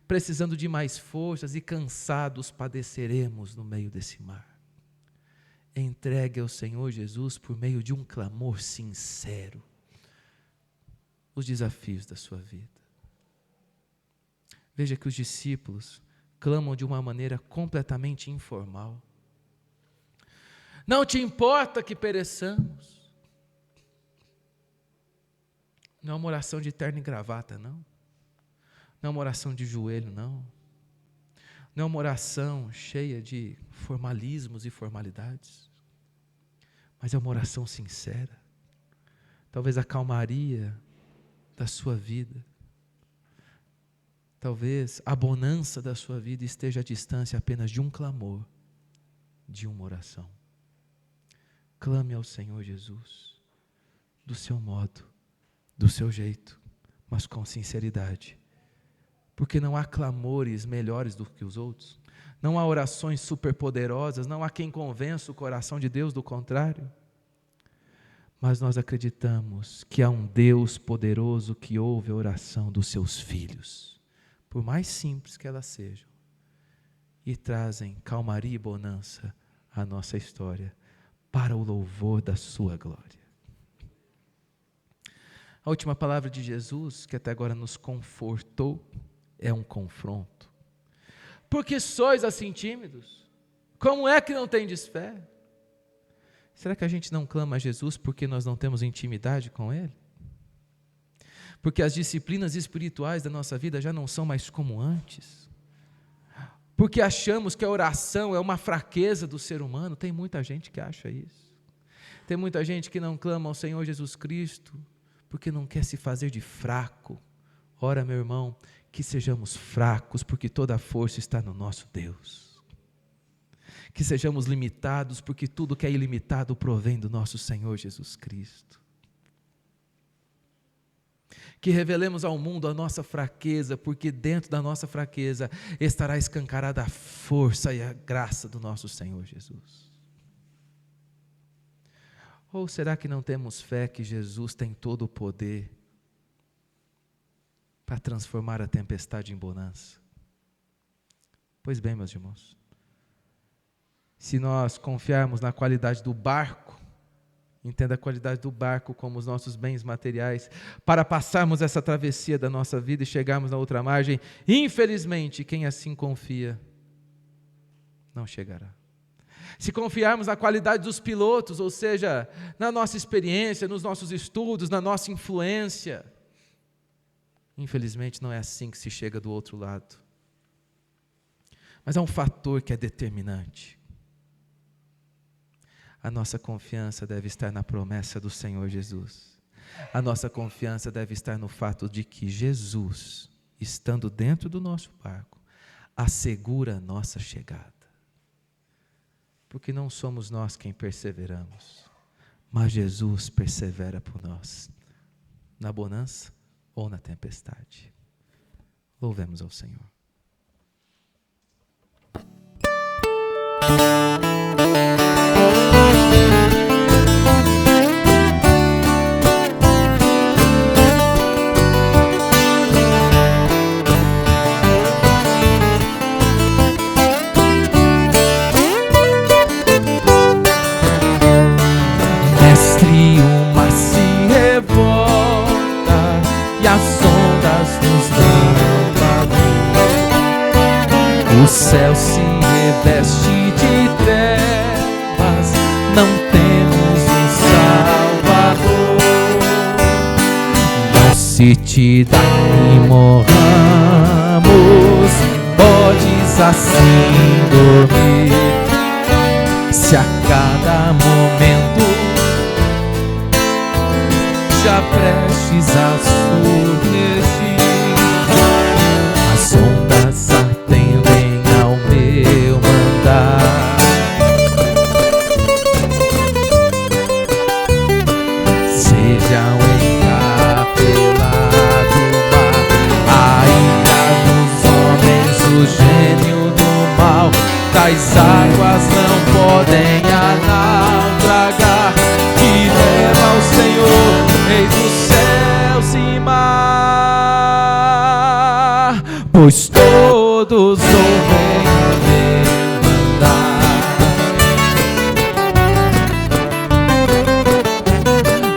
precisando de mais forças e cansados padeceremos no meio desse mar. Entregue ao Senhor Jesus por meio de um clamor sincero os desafios da sua vida. Veja que os discípulos clamam de uma maneira completamente informal. Não te importa que pereçamos. Não é uma oração de terno e gravata, não. Não é uma oração de joelho, não. Não é uma oração cheia de formalismos e formalidades. Mas é uma oração sincera. Talvez a calmaria da sua vida, talvez a bonança da sua vida esteja à distância apenas de um clamor, de uma oração. Clame ao Senhor Jesus, do seu modo, do seu jeito, mas com sinceridade. Porque não há clamores melhores do que os outros, não há orações superpoderosas, não há quem convença o coração de Deus do contrário. Mas nós acreditamos que há um Deus poderoso que ouve a oração dos seus filhos, por mais simples que elas sejam, e trazem calmaria e bonança à nossa história, para o louvor da sua glória. A última palavra de Jesus, que até agora nos confortou, é um confronto. Por que sois assim tímidos? Como é que não tendes fé? Será que a gente não clama a Jesus porque nós não temos intimidade com Ele? Porque as disciplinas espirituais da nossa vida já não são mais como antes? Porque achamos que a oração é uma fraqueza do ser humano? Tem muita gente que acha isso. Tem muita gente que não clama ao Senhor Jesus Cristo porque não quer se fazer de fraco. Ora, meu irmão, que sejamos fracos, porque toda a força está no nosso Deus. Que sejamos limitados, porque tudo que é ilimitado provém do nosso Senhor Jesus Cristo. Que revelemos ao mundo a nossa fraqueza, porque dentro da nossa fraqueza estará escancarada a força e a graça do nosso Senhor Jesus. Ou será que não temos fé que Jesus tem todo o poder para transformar a tempestade em bonança? Pois bem, meus irmãos, se nós confiarmos na qualidade do barco, entenda a qualidade do barco como os nossos bens materiais, para passarmos essa travessia da nossa vida e chegarmos na outra margem, infelizmente, quem assim confia, não chegará. Se confiarmos na qualidade dos pilotos, ou seja, na nossa experiência, nos nossos estudos, na nossa influência, infelizmente não é assim que se chega do outro lado. Mas há um fator que é determinante. A nossa confiança deve estar na promessa do Senhor Jesus. A nossa confiança deve estar no fato de que Jesus, estando dentro do nosso barco, assegura a nossa chegada. Porque não somos nós quem perseveramos, mas Jesus persevera por nós, na bonança ou na tempestade. Louvemos ao Senhor. Mestre, o mar se revolta e as ondas nos dão valor. O céu se reveste de trevas não temos um Salvador. Não se te dá que morramos, podes assim dormir. Se a cada momento já prestes a submergir, as ondas atendem ao meu mandar. Sejam encapelado mar, a ira dos homens, o gênio do mal, tais águas não podem naufragar, que leva ao Senhor, Rei dos céus e mar, pois todos ouvem o meu mandar.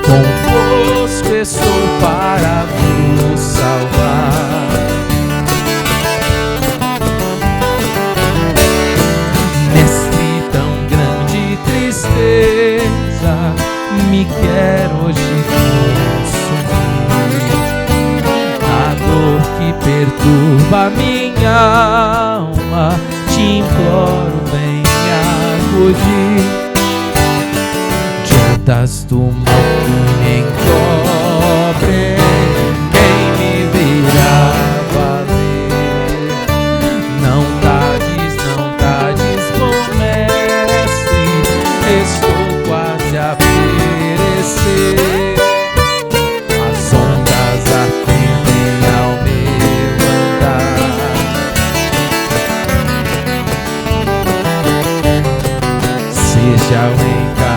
Convosco estou para vos salvar. Neste tão grande tristeza, me quer hoje consumir. A dor que perturba minha alma, te imploro, venha acudir. Ondas do mal que me encobrem, quem me virá valer? Não dades, bom mestre, estou quase a perecer. As ondas atendem ao meu andar. Seja o encapelado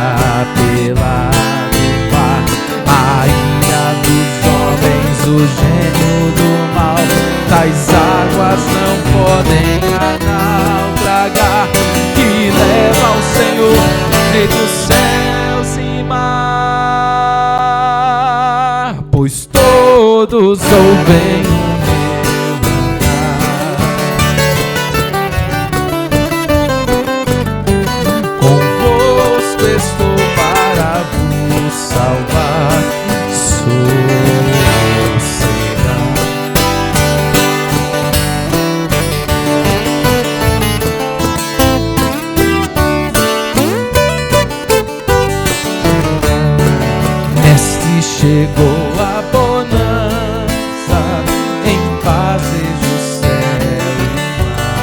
mar, a ira dos homens, o gênio do mal, tais águas não podem naufragar, que leva ao Senhor, Rei dos céus e mar, pois todos ouvem o meu andar. Convosco estou para vos salvar, sossegar. Neste chegou a bonança, em paz vejo o céu e mar.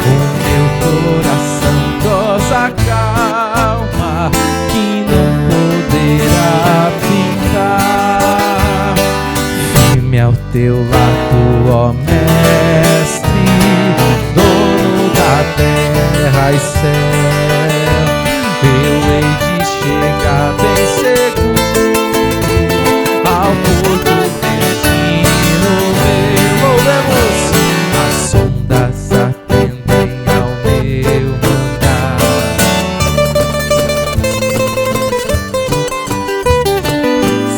O meu coração goza calma, que não poderá ficar. Firme ao teu lado, ó Mestre, dono da terra e céu. Eu hei de chegar bem seguro ao porto destino meu. Louvemos, as ondas atendem ao meu mandar.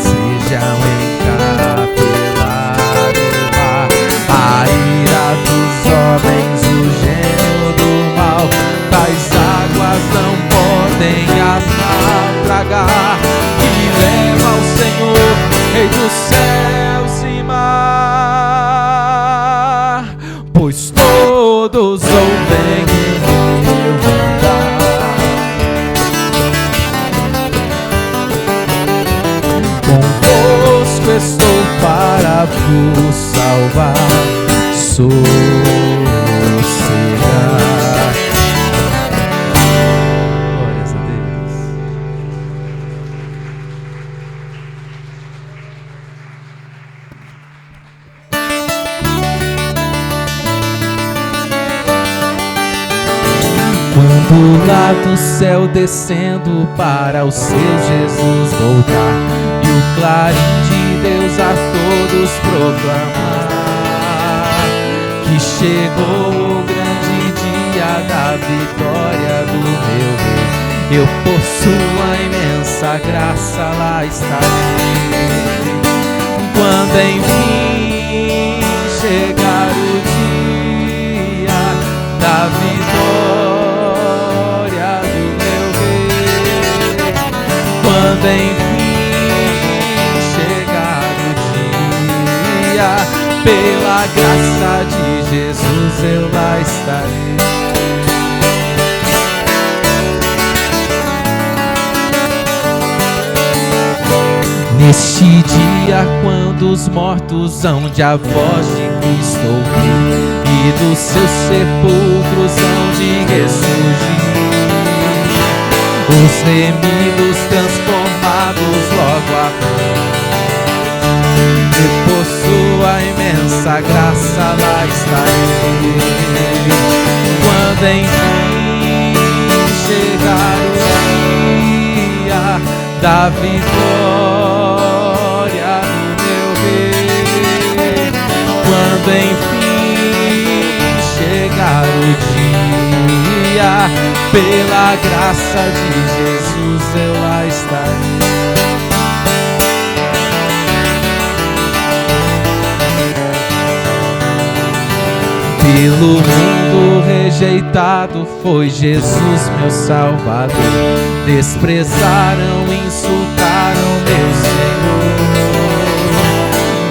Sejam encapelado mar, a ira dos homens, o gênio do mal, tais águas não podem as naufragar, que leva ao Senhor, Rei dos céus e mar, pois todos ouvem o meu mandar. Convosco estou para vos salvar, sossegar. Glórias a Deus. Quando lá do céu descendo para o seu Jesus voltar, e o clarim de Deus a todos proclamar, que chegou o grande dia da vitória do meu Rei. Eu por sua imensa graça lá estarei, quando enfim chegar o dia da vitória do meu Rei. Quando enfim chegar o dia, pela graça de Jesus eu lá estarei. Neste dia, quando os mortos hão de a voz de Cristo ouvir, e dos seus sepulcros hão de ressurgir, os remidos transformados logo a e por sua imensa graça lá estarei. Quando enfim chegar o dia da vitória do meu Rei, quando enfim chegar o dia, pela graça de Jesus eu lá estarei. Pelo mundo rejeitado foi Jesus meu Salvador. Desprezaram, insultaram meu Senhor,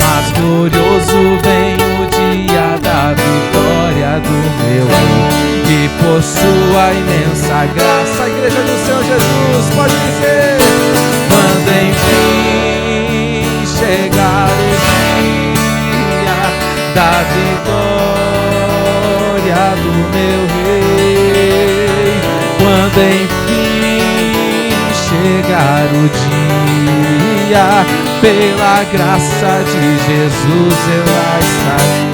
mas glorioso vem o dia da vitória do meu Rei, e por sua imensa graça, a igreja do Senhor Jesus pode dizer: quando enfim chegar o dia da vitória do meu Rei, quando enfim chegar o dia, pela graça de Jesus eu lá estarei.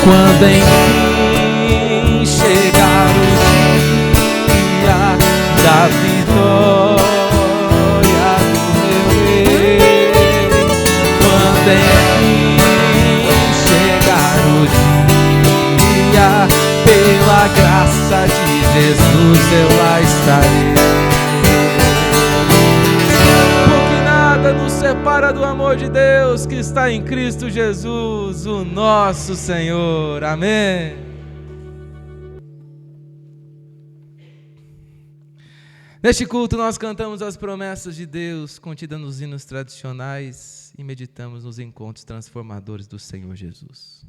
Quando enfim chegar o dia da vitória do meu Rei, quando enfim chegar o dia, pela graça de Jesus eu lá estarei. Porque nada nos separa do amor de Deus que está em Cristo Jesus, o nosso Senhor. Amém. Neste culto nós cantamos as promessas de Deus contidas nos hinos tradicionais e meditamos nos encontros transformadores do Senhor Jesus.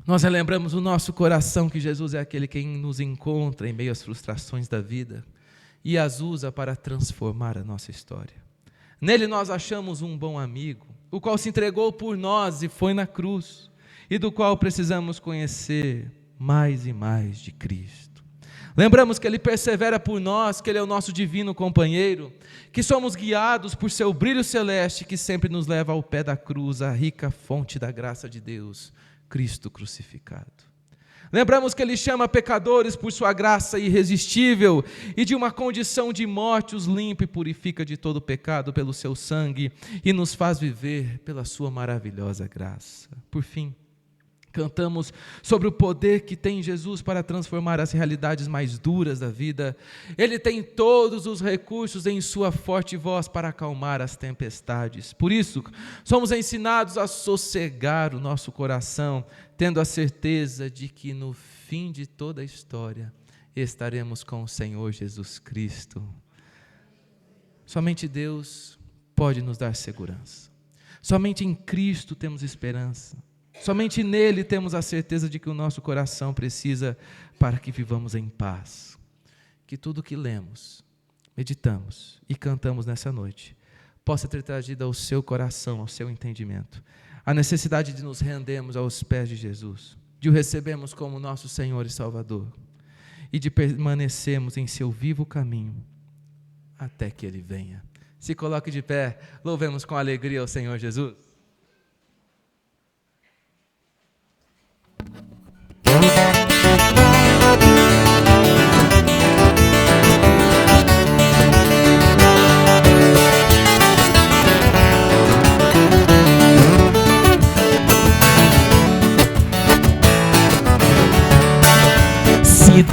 Nós relembramos o nosso coração que Jesus é aquele quem nos encontra em meio às frustrações da vida e as usa para transformar a nossa história. Nele nós achamos um bom amigo, o qual se entregou por nós e foi na cruz, e do qual precisamos conhecer mais e mais de Cristo. Lembramos que Ele persevera por nós, que Ele é o nosso divino companheiro, que somos guiados por seu brilho celeste, que sempre nos leva ao pé da cruz, a rica fonte da graça de Deus, Cristo crucificado. Lembramos que Ele chama pecadores por sua graça irresistível e de uma condição de morte os limpa e purifica de todo pecado pelo seu sangue e nos faz viver pela sua maravilhosa graça. Por fim, cantamos sobre o poder que tem Jesus para transformar as realidades mais duras da vida. Ele tem todos os recursos em sua forte voz para acalmar as tempestades. Por isso, somos ensinados a sossegar o nosso coração, tendo a certeza de que no fim de toda a história estaremos com o Senhor Jesus Cristo. Somente Deus pode nos dar segurança. Somente em Cristo temos esperança. Somente nele temos a certeza de que o nosso coração precisa para que vivamos em paz. Que tudo que lemos, meditamos e cantamos nessa noite possa ter trazido ao seu coração, ao seu entendimento, a necessidade de nos rendermos aos pés de Jesus, de o recebermos como nosso Senhor e Salvador e de permanecermos em seu vivo caminho até que Ele venha. Se coloque de pé, louvemos com alegria ao Senhor Jesus.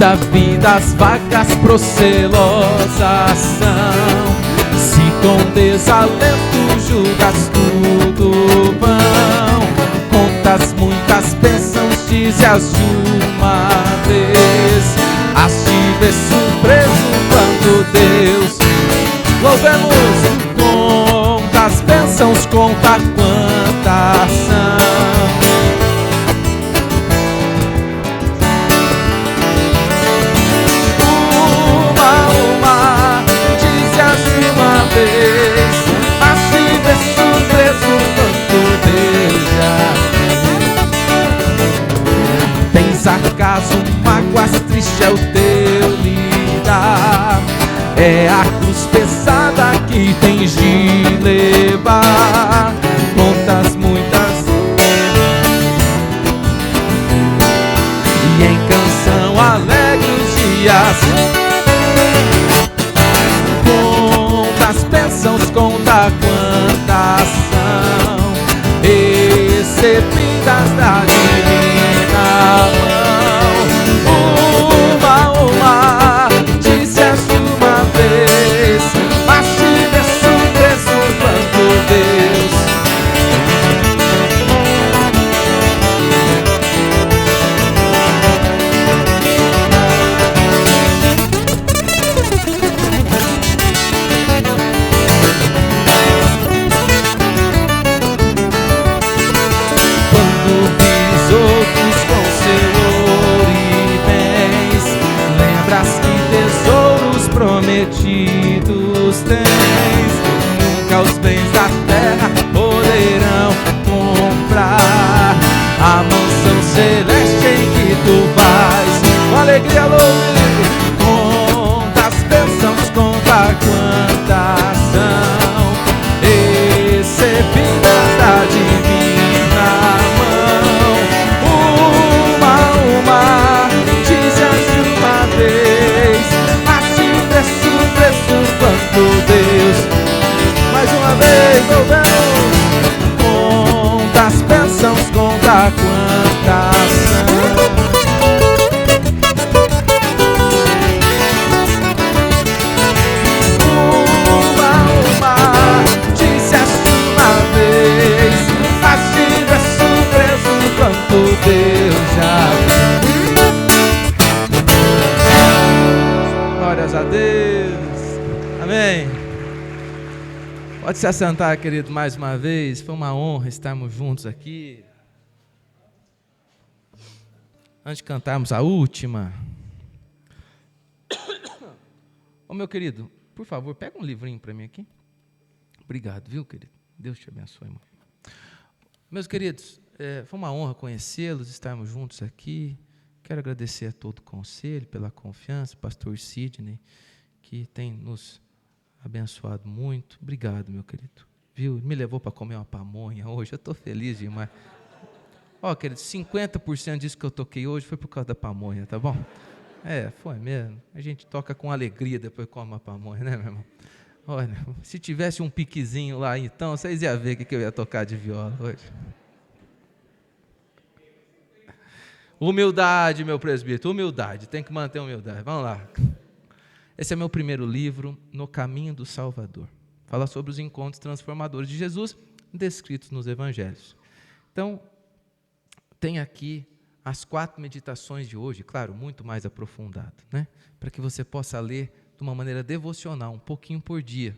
da vida as vagas procelosas são. Se com desalento julgas tudo vão, contas muitas bênçãos, dize-as de uma vez. As te ver surpreso quando Deus, louvemos, conta as bênçãos, conta quantas são. Uma, dize-as de uma vez. As te ver surpreso quando Deus já tens acaso mágoas, triste é o teu lidar. É a cruz pesada que tens de levar. Contas muitas e em canção alegre os dias. Conta as bênçãos, conta quantas são recebidas da divina mão. Uma, dize-as de uma vez. Mas te ver surpreso quando Deus prometidos tens. Nunca os bens da terra poderão comprar a mansão celeste em que tu vais. Com alegria louve, conta as bênçãos, conta quantas são recebidas da divina mão. Uma, dize-as de uma vez. Surpreso quanto Deus, mais uma vez louvemos, conta as bênçãos, conta quantas são. Uma, dize-as de uma vez. As te ver surpreso quanto Deus já viu. Glórias a Deus. Amém. Pode se assentar, querido, mais uma vez. Foi uma honra estarmos juntos aqui. Antes de cantarmos a última. Ô, meu querido, por favor, pega um livrinho para mim aqui. Obrigado, viu, querido? Deus te abençoe, irmão. Meus queridos, foi uma honra conhecê-los, estarmos juntos aqui. Quero agradecer a todo o conselho pela confiança, pastor Sidney, que tem nos abençoado muito. Obrigado, meu querido. Viu? Me levou para comer uma pamonha hoje. Eu estou feliz demais. Ó, querido, 50% disso que eu toquei hoje foi por causa da pamonha, tá bom? Foi mesmo. A gente toca com alegria depois come uma pamonha, né, meu irmão? Olha, se tivesse um piquezinho lá, então, vocês iam ver o que eu ia tocar de viola hoje. Humildade, meu presbítero, humildade. Tem que manter a humildade. Vamos lá. Esse é meu primeiro livro, No Caminho do Salvador. Fala sobre os encontros transformadores de Jesus, descritos nos evangelhos. Então, tem aqui as 4 meditações de hoje, claro, muito mais aprofundado, né? Para que você possa ler de uma maneira devocional, um pouquinho por dia.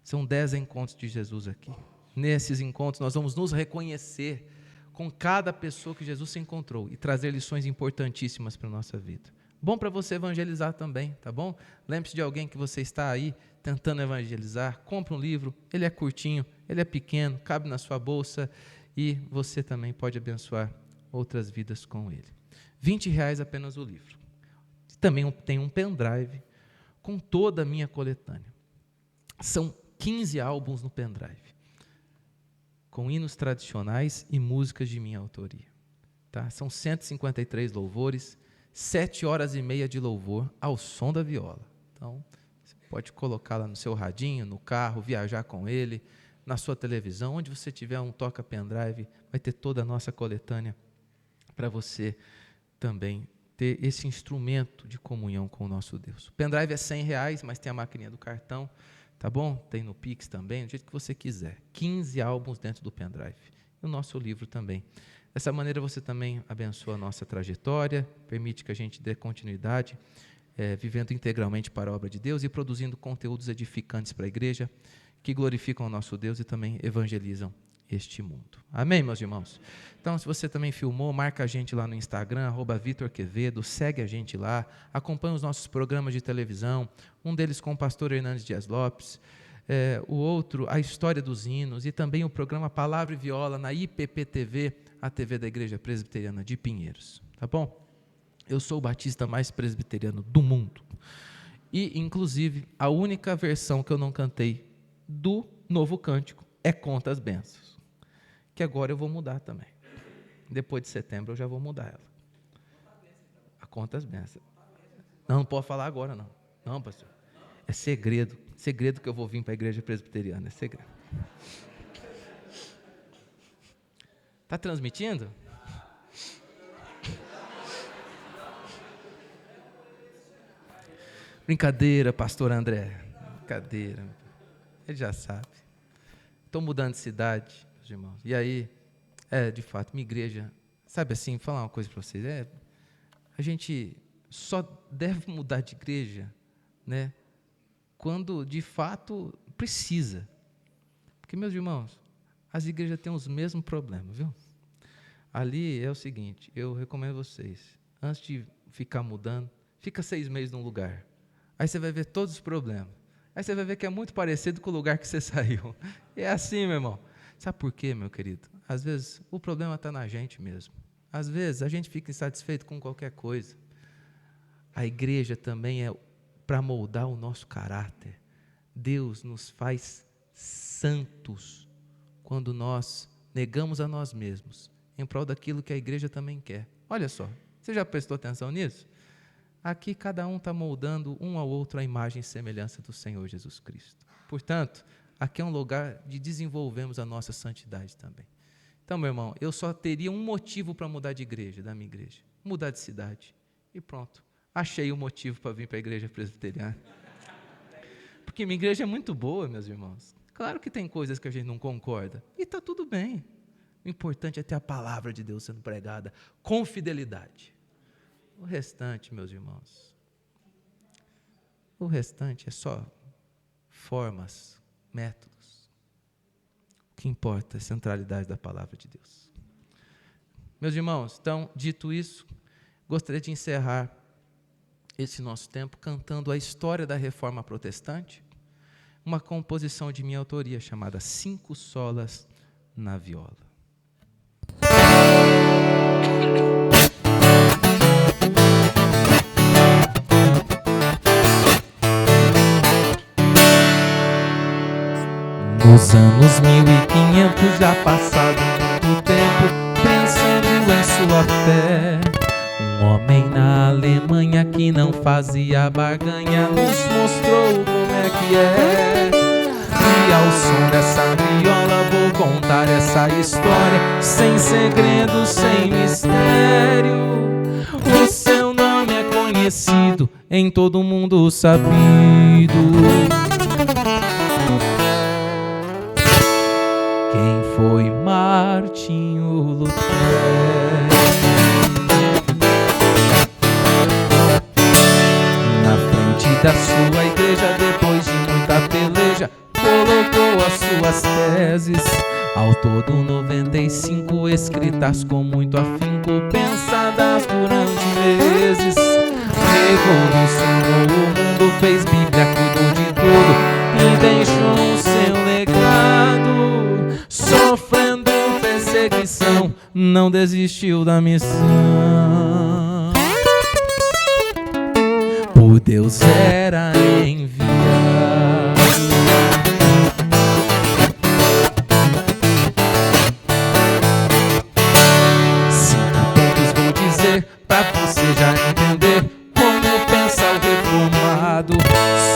São 10 encontros de Jesus aqui. Nesses encontros nós vamos nos reconhecer com cada pessoa que Jesus se encontrou e trazer lições importantíssimas para a nossa vida. Bom para você evangelizar também, tá bom? Lembre-se de alguém que você está aí tentando evangelizar, compra um livro, ele é curtinho, ele é pequeno, cabe na sua bolsa e você também pode abençoar outras vidas com ele. R$20 apenas o livro. Também tem um pendrive com toda a minha coletânea. São 15 álbuns no pendrive, com hinos tradicionais e músicas de minha autoria. Tá? São 153 louvores, 7 horas e meia de louvor ao som da viola. Então, você pode colocar lá no seu radinho, no carro, viajar com ele, na sua televisão, onde você tiver um toca-pendrive, vai ter toda a nossa coletânea para você também ter esse instrumento de comunhão com o nosso Deus. O pendrive é R$100, mas tem a maquininha do cartão, tá bom? Tem no Pix também, do jeito que você quiser. 15 álbuns dentro do pendrive. E o nosso livro também. Dessa maneira você também abençoa a nossa trajetória, permite que a gente dê continuidade, vivendo integralmente para a obra de Deus e produzindo conteúdos edificantes para a igreja, que glorificam o nosso Deus e também evangelizam este mundo. Amém, meus irmãos? Então, se você também filmou, marca a gente lá no Instagram, @VitorQuevedo, segue a gente lá, acompanha os nossos programas de televisão, um deles com o pastor Hernandes Dias Lopes, o outro, a História dos Hinos, e também o programa Palavra e Viola na IPP-TV, a TV da Igreja Presbiteriana de Pinheiros. Tá bom? Eu sou o batista mais presbiteriano do mundo. E, inclusive, a única versão que eu não cantei do Novo Cântico é Conta as Bênçãos, que agora eu vou mudar também. Depois de setembro eu já vou mudar ela. A Conta as Bênçãos. Não pode falar agora, não. Não, pastor. É segredo. Segredo que eu vou vir para a Igreja Presbiteriana. É segredo. Está transmitindo? Brincadeira, pastor André. Brincadeira. Ele já sabe. Estou mudando de cidade, meus irmãos. E aí, de fato, minha igreja, sabe assim, vou falar uma coisa para vocês. A gente só deve mudar de igreja, né, quando de fato precisa. Porque, meus irmãos, as igrejas têm os mesmos problemas, viu? Ali é o seguinte, eu recomendo vocês, antes de ficar mudando, fica 6 meses num lugar. Aí você vai ver todos os problemas. Aí você vai ver que é muito parecido com o lugar que você saiu. É assim, meu irmão. Sabe por quê, meu querido? Às vezes o problema está na gente mesmo. Às vezes a gente fica insatisfeito com qualquer coisa. A igreja também é para moldar o nosso caráter. Deus nos faz santos quando nós negamos a nós mesmos em prol daquilo que a igreja também quer. Olha só, você já prestou atenção nisso? Aqui cada um está moldando um ao outro a imagem e semelhança do Senhor Jesus Cristo. Portanto, aqui é um lugar de desenvolvermos a nossa santidade também. Então, meu irmão, eu só teria um motivo para mudar de igreja, da minha igreja. Mudar de cidade. E pronto. Achei o motivo para vir para a igreja presbiteriana. Porque minha igreja é muito boa, meus irmãos. Claro que tem coisas que a gente não concorda. E está tudo bem. O importante é ter a palavra de Deus sendo pregada com fidelidade. O restante, meus irmãos, o restante é só formas, métodos. O que importa é a centralidade da palavra de Deus. Meus irmãos, então, dito isso, gostaria de encerrar esse nosso tempo cantando a história da Reforma Protestante, uma composição de minha autoria chamada 5 Solas na Viola. Nos anos 1500 já passado muito tempo, pensando em sua fé, um homem na Alemanha que não fazia barganha nos mostrou como é que é. E ao som dessa viola vou contar essa história, sem segredo, sem mistério. O seu nome é conhecido, em todo mundo sabido. Quem foi Martinho Lutero? Na frente da sua igreja, depois de muita peleja, colocou as suas teses, ao todo 95, escritas com muito afinco, pensadas durante meses. Revolucionou o mundo, fez Bíblia, cuidou de tudo e deixou o seu legado. Sofrendo perseguição, não desistiu da missão. Por Deus era enviado. Pra você já entender como pensa o reformado.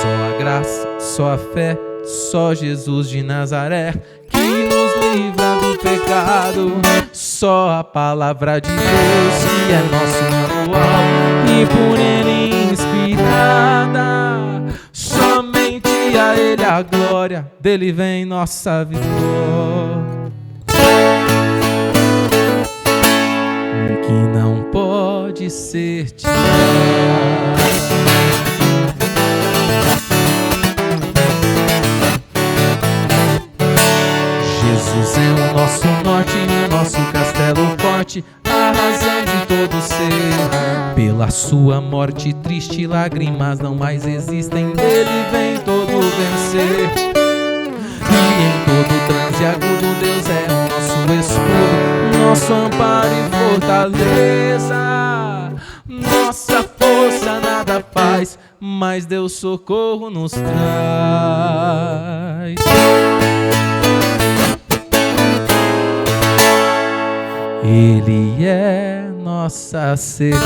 Só a graça, só a fé, só Jesus de Nazaré que nos livra do pecado. Só a palavra de Deus que é nosso espiritual e por Ele inspirada. Somente a Ele a glória, dele vem nossa vitória, que não pode ser tirada. Jesus é o nosso norte e o nosso castelo forte, a razão de todo ser. Pela sua morte triste, lágrimas não mais existem, dele vem todo vencer. E em todo transe agudo, Deus é o nosso escudo, nosso amparo e fortaleza. Nossa força nada faz, mas Deus socorro nos traz. Ele é nossa certeza.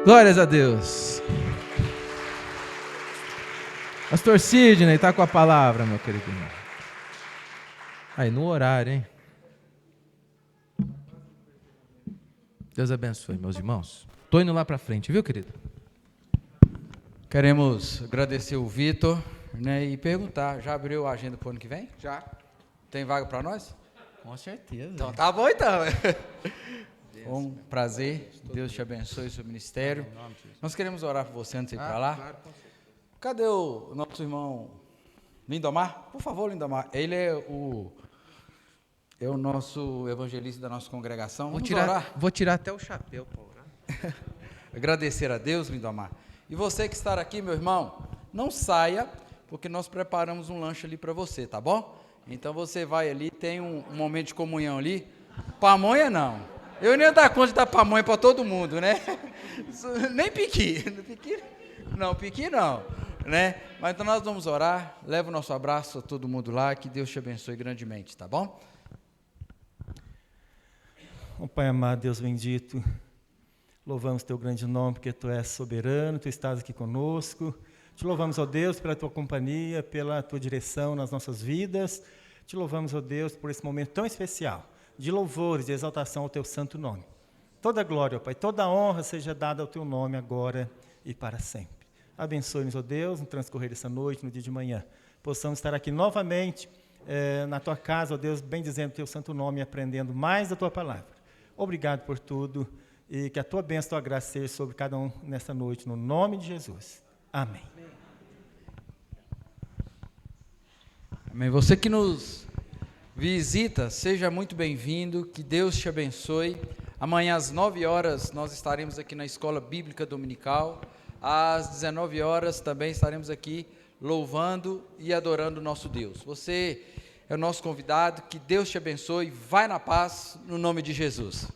Glórias a Deus. Pastor Sidney está com a palavra, meu querido irmão. Aí, no horário, hein? Deus abençoe, meus irmãos. Estou indo lá para frente, viu, querido? Queremos agradecer o Vitor, né, e perguntar, já abriu a agenda para o ano que vem? Já. Tem vaga para nós? Com certeza. Então tá bom, então. Um prazer, Deus te abençoe o seu ministério. Nós queremos orar por você antes de ir para lá. Claro. Cadê o nosso irmão Lindomar? Por favor, Lindomar. Ele é o nosso evangelista da nossa congregação. Vamos orar. Vou tirar até o chapéu para orar. Agradecer a Deus, Lindomar. E você que está aqui, meu irmão, não saia, porque nós preparamos um lanche ali para você, tá bom? Então você vai ali, tem um momento de comunhão ali. Pamonha não. Eu nem ia dar conta de dar pamonha para todo mundo, né? Nem piqui. Piqui não, né? Mas então nós vamos orar, leva o nosso abraço a todo mundo lá, que Deus te abençoe grandemente, tá bom? Pai amado, Deus bendito, louvamos teu grande nome, porque tu és soberano, tu estás aqui conosco. Te louvamos, ó Deus, pela tua companhia, pela tua direção nas nossas vidas. Te louvamos, ó Deus, por esse momento tão especial, de louvores, de exaltação ao teu santo nome. Toda glória, ó Pai, toda honra seja dada ao teu nome agora e para sempre. Abençoe-nos, ó Deus, no transcorrer dessa noite, no dia de manhã. Possamos estar aqui novamente na tua casa, ó Deus, bendizendo o teu santo nome e aprendendo mais da tua palavra. Obrigado por tudo e que a tua bênção, a tua graça seja sobre cada um nesta noite, no nome de Jesus. Amém. Amém. Você que nos visita, seja muito bem-vindo, que Deus te abençoe. Amanhã às 9 horas nós estaremos aqui na Escola Bíblica Dominical. Às 19 horas também estaremos aqui louvando e adorando o nosso Deus. Você é o nosso convidado, que Deus te abençoe, vai na paz, no nome de Jesus.